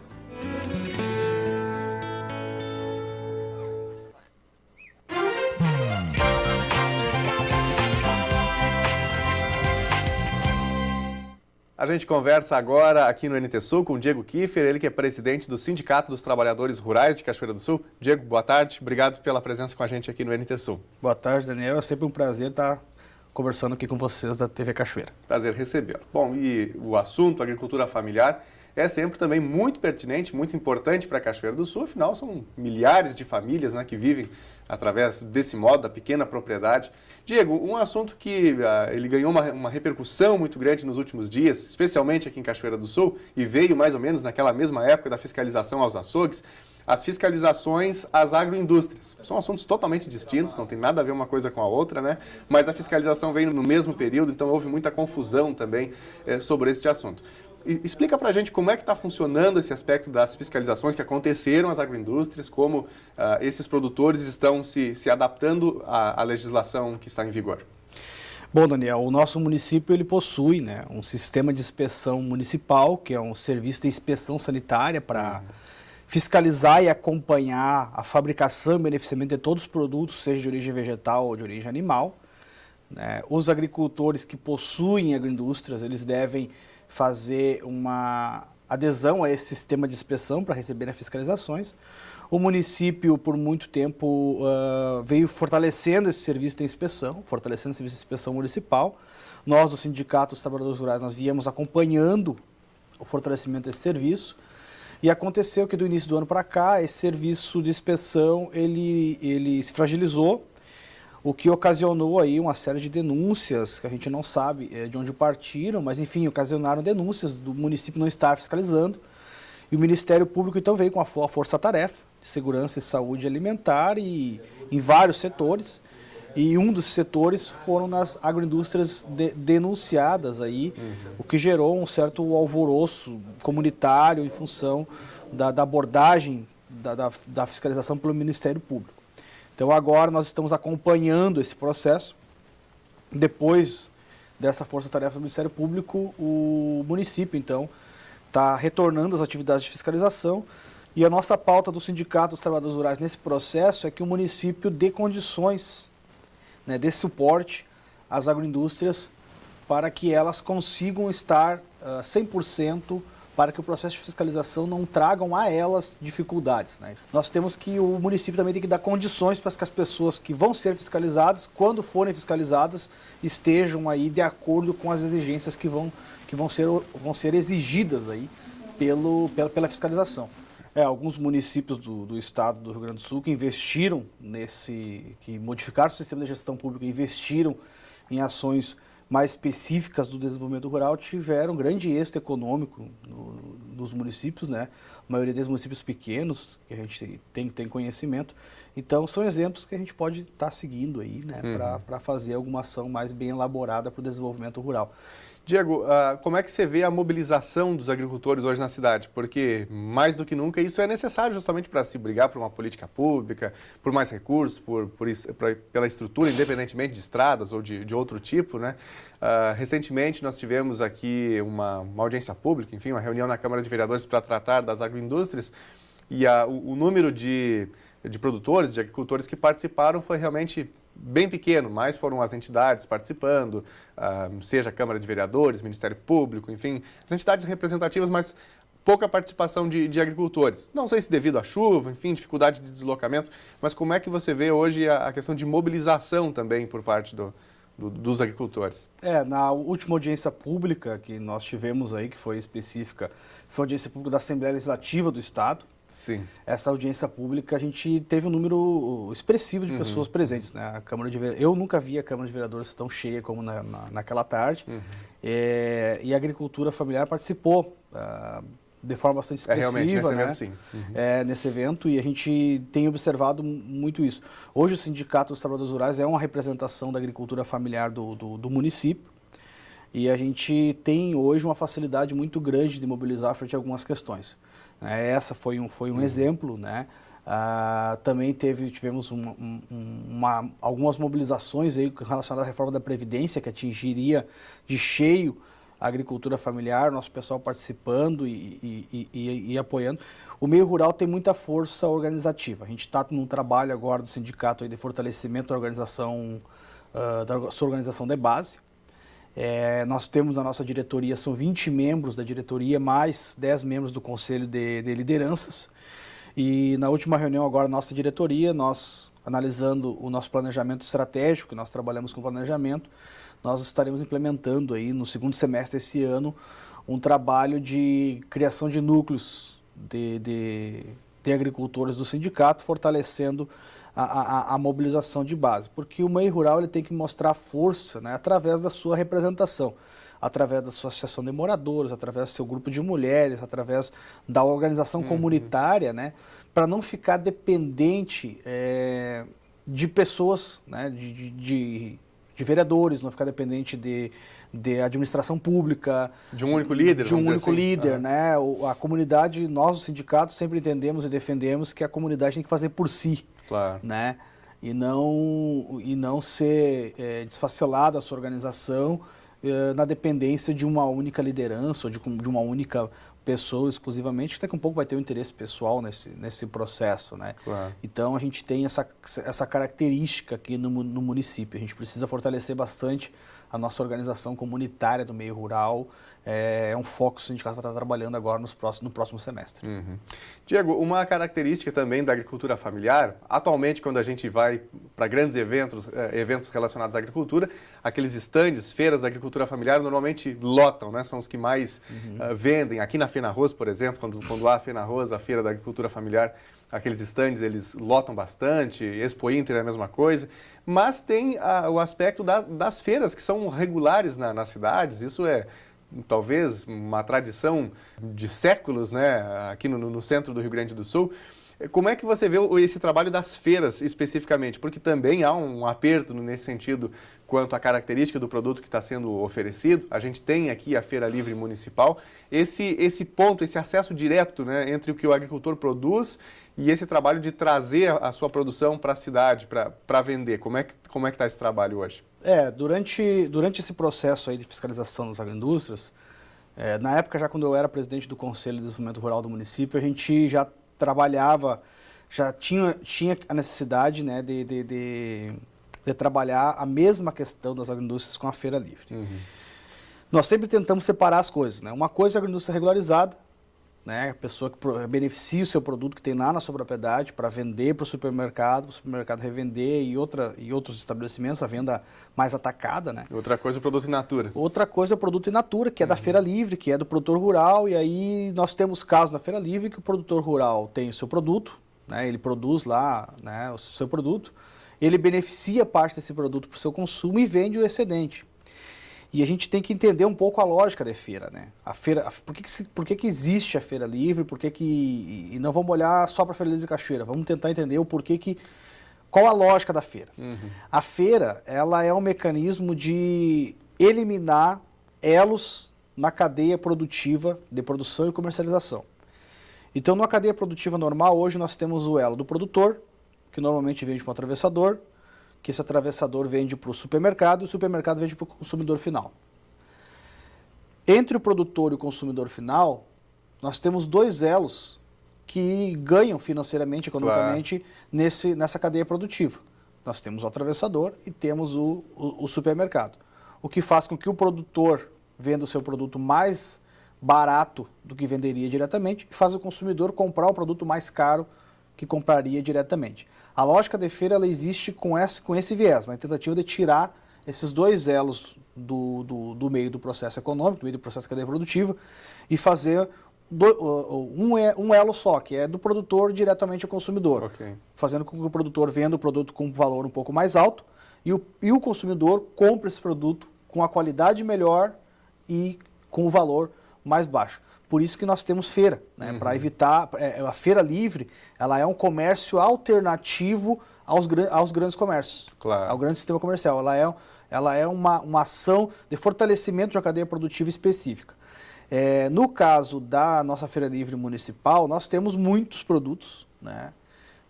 A gente conversa agora aqui no NT Sul com o Diego Kiefer, ele que é presidente do Sindicato dos Trabalhadores Rurais de Cachoeira do Sul. Diego, boa tarde, obrigado pela presença com a gente aqui no NT Sul. Boa tarde, Daniel, é sempre um prazer estar conversando aqui com vocês da TV Cachoeira. Prazer recebê-lo. Bom, e o assunto agricultura familiar é sempre também muito pertinente, muito importante para Cachoeira do Sul, afinal são milhares de famílias, né, que vivem através desse modo, da pequena propriedade. Diego, um assunto que ele ganhou uma repercussão muito grande nos últimos dias, especialmente aqui em Cachoeira do Sul, e veio mais ou menos naquela mesma época da fiscalização aos açougues, as fiscalizações às agroindústrias. São assuntos totalmente distintos, não tem nada a ver uma coisa com a outra, né? Mas a fiscalização veio no mesmo período, então houve muita confusão também sobre este assunto. Explica para a gente como é que está funcionando esse aspecto das fiscalizações que aconteceram às agroindústrias, como esses produtores estão se adaptando à legislação que está em vigor. Bom, Daniel, o nosso município ele possui, né, um sistema de inspeção municipal, que é um serviço de inspeção sanitária para fiscalizar e acompanhar a fabricação e beneficiamento de todos os produtos, seja de origem vegetal ou de origem animal. Né? Os agricultores que possuem agroindústrias, eles devem fazer uma adesão a esse sistema de inspeção para receber as fiscalizações. O município, por muito tempo, veio fortalecendo esse serviço de inspeção, fortalecendo o serviço de inspeção municipal. Nós, do Sindicato dos Trabalhadores Rurais, nós viemos acompanhando o fortalecimento desse serviço. E aconteceu que do início do ano para cá, esse serviço de inspeção, ele se fragilizou, o que ocasionou aí uma série de denúncias, que a gente não sabe de onde partiram, mas enfim, ocasionaram denúncias do município não estar fiscalizando. E o Ministério Público então veio com a força-tarefa de segurança e saúde alimentar e em vários setores. E um dos setores foram nas agroindústrias denunciadas aí, o que gerou um certo alvoroço comunitário em função da abordagem da fiscalização pelo Ministério Público. Então agora nós estamos acompanhando esse processo. Depois dessa força-tarefa do Ministério Público, o município então está retornando às atividades de fiscalização. E a nossa pauta do Sindicato dos Trabalhadores Rurais nesse processo é que o município dê condições, né, de suporte às agroindústrias para que elas consigam estar 100%, para que o processo de fiscalização não tragam a elas dificuldades. Né? Nós temos que, o município também tem que dar condições para que as pessoas que vão ser fiscalizadas, quando forem fiscalizadas, estejam aí de acordo com as exigências que vão ser exigidas aí pela fiscalização. Alguns municípios do estado do Rio Grande do Sul que investiram que modificaram o sistema de gestão pública, investiram em ações mais específicas do desenvolvimento rural, tiveram grande êxito econômico nos municípios, né? A maioria dos municípios pequenos, que a gente tem conhecimento. Então, são exemplos que a gente pode estar seguindo aí, né? Para fazer alguma ação mais bem elaborada para o desenvolvimento rural. Diego, como é que você vê a mobilização dos agricultores hoje na cidade? Porque, mais do que nunca, isso é necessário justamente para se brigar por uma política pública, por mais recursos, pela estrutura, independentemente de estradas ou de outro tipo, né? Recentemente, nós tivemos aqui uma audiência pública, enfim, uma reunião na Câmara de Vereadores para tratar das agroindústrias, e o número de produtores, de agricultores que participaram foi realmente bem pequeno, mas foram as entidades participando, seja a Câmara de Vereadores, Ministério Público, enfim, as entidades representativas, mas pouca participação de agricultores. Não sei se devido à chuva, enfim, dificuldade de deslocamento, mas como é que você vê hoje a questão de mobilização também por parte dos agricultores? Na última audiência pública que nós tivemos aí, que foi específica, foi a audiência pública da Assembleia Legislativa do Estado. Sim. Essa audiência pública, a gente teve um número expressivo de pessoas presentes, né? A Câmara de Vereadores, eu nunca vi a Câmara de Vereadores tão cheia como naquela tarde. E a agricultura familiar participou de forma bastante expressiva, realmente, nesse né? evento, sim. Nesse evento, e a gente tem observado muito isso. Hoje o Sindicato dos Trabalhadores Rurais é uma representação da agricultura familiar do município, e a gente tem hoje uma facilidade muito grande de mobilizar frente a algumas questões. Essa foi um exemplo, né? Também tivemos algumas mobilizações aí relacionadas à reforma da Previdência, que atingiria de cheio a agricultura familiar, nosso pessoal participando e apoiando. O meio rural tem muita força organizativa. A gente está num trabalho agora do sindicato aí de fortalecimento da organização, da sua organização de base. Nós temos na nossa diretoria, são 20 membros da diretoria, mais 10 membros do Conselho de Lideranças. E na última reunião agora, nossa diretoria, nós analisando o nosso planejamento estratégico, nós trabalhamos com planejamento, nós estaremos implementando aí no segundo semestre desse ano um trabalho de criação de núcleos de agricultores do sindicato, fortalecendo a mobilização de base, porque o meio rural ele tem que mostrar força, né, através da sua representação, através da sua associação de moradores, através do seu grupo de mulheres, através da organização comunitária, né, para não ficar dependente de pessoas, né, de vereadores, não ficar dependente de administração pública. De um único líder, de um único líder, né? A comunidade, nós, os sindicatos, sempre entendemos e defendemos que a comunidade tem que fazer por si. Claro. Né? E não ser desfacelada a sua organização na dependência de uma única liderança ou de uma única pessoa exclusivamente, que daqui a um pouco vai ter um interesse pessoal nesse processo, né? Claro. Então a gente tem essa característica aqui no município. A gente precisa fortalecer bastante a nossa organização comunitária do meio rural. É um foco que o sindicato vai estar trabalhando agora no próximo semestre. Diego, uma característica também da agricultura familiar, atualmente quando a gente vai para grandes eventos relacionados à agricultura, aqueles estandes, feiras da agricultura familiar normalmente lotam, né? São os que mais vendem. Aqui na Fenarroz, por exemplo, quando há a Fenarroz, a feira da agricultura familiar, aqueles estandes eles lotam bastante, Expo Inter é a mesma coisa, mas tem o aspecto das feiras que são regulares nas cidades, isso é talvez uma tradição de séculos, né, aqui no centro do Rio Grande do Sul. Como é que você vê esse trabalho das feiras especificamente? Porque também há um aperto nesse sentido quanto à característica do produto que está sendo oferecido. A gente tem aqui a Feira Livre Municipal. Esse ponto, esse acesso direto, né, entre o que o agricultor produz e esse trabalho de trazer a sua produção para a cidade, para vender. Como é que está esse trabalho hoje? Durante esse processo aí de fiscalização das agroindústrias, na época já quando eu era presidente do Conselho de Desenvolvimento Rural do município, a gente já trabalhava, já tinha a necessidade, né, de trabalhar a mesma questão das agroindústrias com a Feira Livre. Nós sempre tentamos separar as coisas, né? Uma coisa é a agroindústria regularizada, né? A pessoa que beneficia o seu produto que tem lá na sua propriedade para vender para o supermercado revender e outros estabelecimentos, a venda mais atacada, né? Outra coisa é o produto in natura. Outra coisa é o produto in natura, que é da Feira Livre, que é do produtor rural, e aí nós temos casos na Feira Livre que o produtor rural tem o seu produto, né? Ele produz lá, né, o seu produto, ele beneficia parte desse produto para o seu consumo e vende o excedente. E a gente tem que entender um pouco a lógica da feira, né? A feira, por que existe a Feira Livre? E não vamos olhar só para a Feira Livre de Cachoeira, vamos tentar entender o qual a lógica da feira. A feira, ela é um mecanismo de eliminar elos na cadeia produtiva de produção e comercialização. Então, numa cadeia produtiva normal, hoje nós temos o elo do produtor, que normalmente vende para um atravessador, que esse atravessador vende para o supermercado e o supermercado vende para o consumidor final. Entre o produtor e o consumidor final, nós temos 2 elos que ganham financeiramente, economicamente, nessa cadeia produtiva. Nós temos o atravessador e temos o supermercado. O que faz com que o produtor venda o seu produto mais barato do que venderia diretamente e faz o consumidor comprar o produto mais caro que compraria diretamente. A lógica de feira ela existe com esse viés, na tentativa de tirar esses 2 elos do meio do processo econômico, do meio do processo de cadeia produtiva, e fazer um elo só, que é do produtor diretamente ao consumidor, fazendo com que o produtor venda o produto com um valor um pouco mais alto e o consumidor compre esse produto com a qualidade melhor e com o valor mais baixo. Por isso que nós temos feira, né? Para evitar, a feira livre, ela é um comércio alternativo aos grandes comércios, ao grande sistema comercial. Ela é uma ação de fortalecimento de uma cadeia produtiva específica. No caso da nossa feira livre municipal, nós temos muitos produtos, né,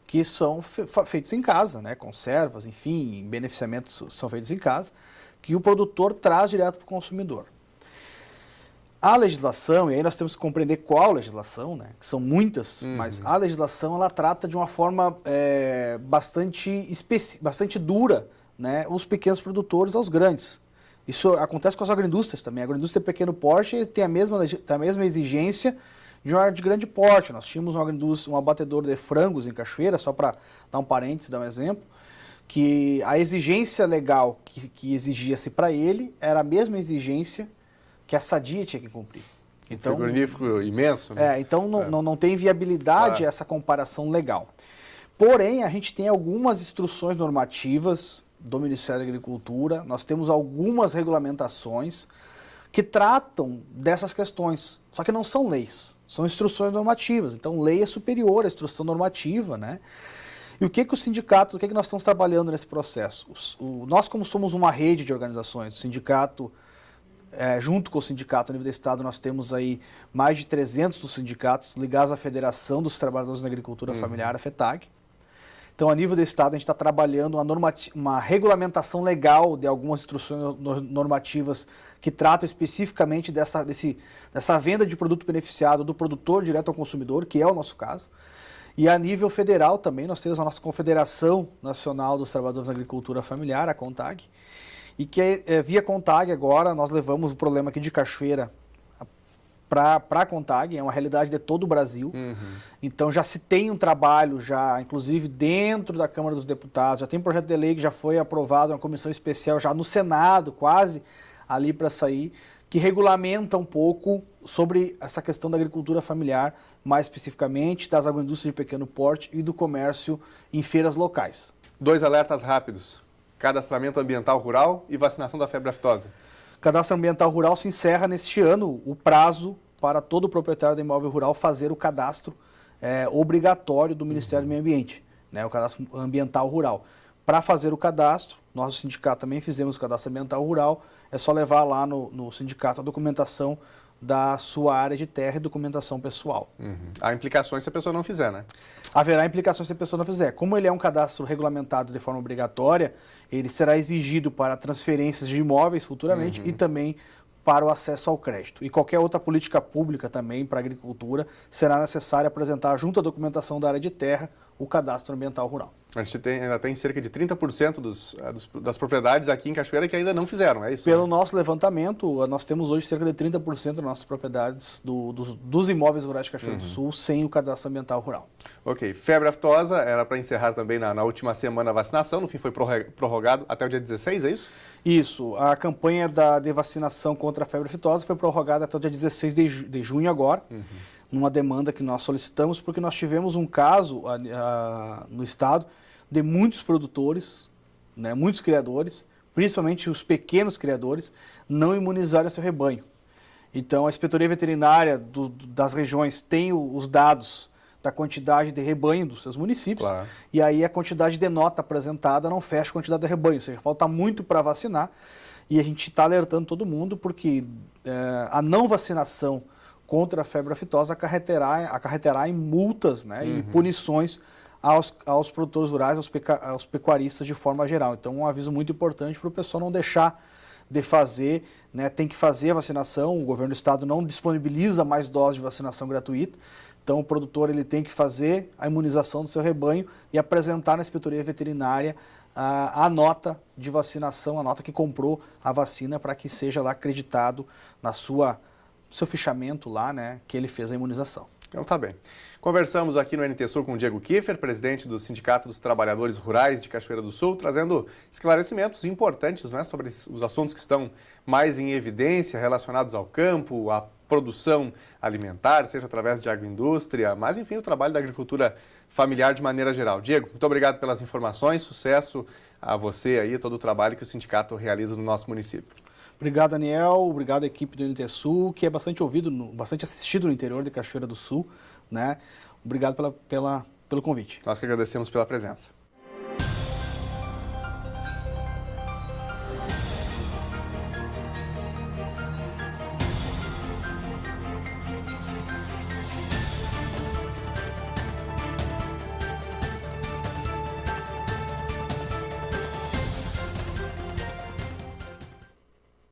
que são feitos em casa, né, conservas, enfim, beneficiamentos são feitos em casa, que o produtor traz direto para o consumidor. A legislação, e aí nós temos que compreender qual legislação, né, que são muitas, mas a legislação ela trata de uma forma bastante dura, né, os pequenos produtores aos grandes. Isso acontece com as agroindústrias também. A agroindústria de pequeno porte tem a mesma exigência de uma de grande porte. Nós tínhamos um abatedor de frangos em Cachoeira, só para dar um parênteses, dar um exemplo, que a exigência legal que exigia-se para ele era a mesma exigência que a Sadia tinha que cumprir. Então, frigorífico imenso, né? Então não tem viabilidade essa comparação legal. Porém, a gente tem algumas instruções normativas do Ministério da Agricultura, nós temos algumas regulamentações que tratam dessas questões, só que não são leis, são instruções normativas. Então, lei é superior à instrução normativa, né? E o que o sindicato, o que nós estamos trabalhando nesse processo? Nós, como somos uma rede de organizações, o sindicato, junto com o sindicato a nível do Estado, nós temos aí mais de 300 dos sindicatos ligados à Federação dos Trabalhadores na Agricultura Familiar, a FETAG. Então, a nível do Estado, a gente está trabalhando uma regulamentação legal de algumas instruções normativas que tratam especificamente dessa venda de produto beneficiado do produtor direto ao consumidor, que é o nosso caso. E a nível federal também, nós temos a nossa Confederação Nacional dos Trabalhadores da Agricultura Familiar, a CONTAG, e que via CONTAG agora nós levamos o problema aqui de Cachoeira para a CONTAG, é uma realidade de todo o Brasil. Então já se tem um trabalho, inclusive dentro da Câmara dos Deputados, já tem um projeto de lei que já foi aprovado, uma comissão especial já no Senado, quase ali para sair, que regulamenta um pouco sobre essa questão da agricultura familiar, mais especificamente das agroindústrias de pequeno porte e do comércio em feiras locais. 2 alertas rápidos: cadastramento ambiental rural e vacinação da febre aftosa. Cadastro ambiental rural se encerra neste ano o prazo para todo proprietário de imóvel rural fazer o cadastro obrigatório do Ministério do Meio Ambiente, né, o cadastro ambiental rural. Para fazer o cadastro, nós do sindicato também fizemos o cadastro ambiental rural, é só levar lá no sindicato a documentação da sua área de terra e documentação pessoal. Há implicações se a pessoa não fizer, né? Haverá implicações se a pessoa não fizer. Como ele é um cadastro regulamentado de forma obrigatória, ele será exigido para transferências de imóveis futuramente e também para o acesso ao crédito. E qualquer outra política pública também para a agricultura será necessário apresentar junto à documentação da área de terra o cadastro ambiental rural. A gente ainda tem cerca de 30% das propriedades aqui em Cachoeira que ainda não fizeram, é isso? Pelo nosso levantamento, nós temos hoje cerca de 30% das nossas propriedades dos imóveis rurais de Cachoeira do Sul sem o cadastro ambiental rural. Ok. Febre aftosa era para encerrar também na última semana a vacinação, no fim foi prorrogado até o dia 16, é isso? Isso. A campanha de vacinação contra a febre aftosa foi prorrogada até o dia 16 de junho agora. Numa demanda que nós solicitamos, porque nós tivemos um caso no estado de muitos produtores, né, muitos criadores, principalmente os pequenos criadores, não imunizarem seu rebanho. Então, a Inspetoria Veterinária das regiões tem os dados da quantidade de rebanho dos seus municípios, e aí a quantidade de nota apresentada não fecha a quantidade de rebanho, ou seja, falta muito para vacinar. E a gente está alertando todo mundo porque a não vacinação contra a febre aftosa acarreterá em multas, né, e punições aos produtores rurais, aos pecuaristas de forma geral. Então, um aviso muito importante para o pessoal não deixar de fazer, né, tem que fazer a vacinação. O governo do estado não disponibiliza mais doses de vacinação gratuita. Então, o produtor ele tem que fazer a imunização do seu rebanho e apresentar na inspetoria veterinária a nota de vacinação, a nota que comprou a vacina, para que seja lá acreditado no seu fichamento lá, né, que ele fez a imunização. Então tá bem. Conversamos aqui no NT Sul com o Diego Kiefer, presidente do Sindicato dos Trabalhadores Rurais de Cachoeira do Sul, trazendo esclarecimentos importantes, né, sobre os assuntos que estão mais em evidência relacionados ao campo, à produção alimentar, seja através de agroindústria, mas enfim, o trabalho da agricultura familiar de maneira geral. Diego, muito obrigado pelas informações, sucesso a você aí, todo o trabalho que o sindicato realiza no nosso município. Obrigado, Daniel. Obrigado à equipe do NT Sul, que é bastante ouvido, bastante assistido no interior de Cachoeira do Sul, né? Obrigado pelo convite. Nós que agradecemos pela presença.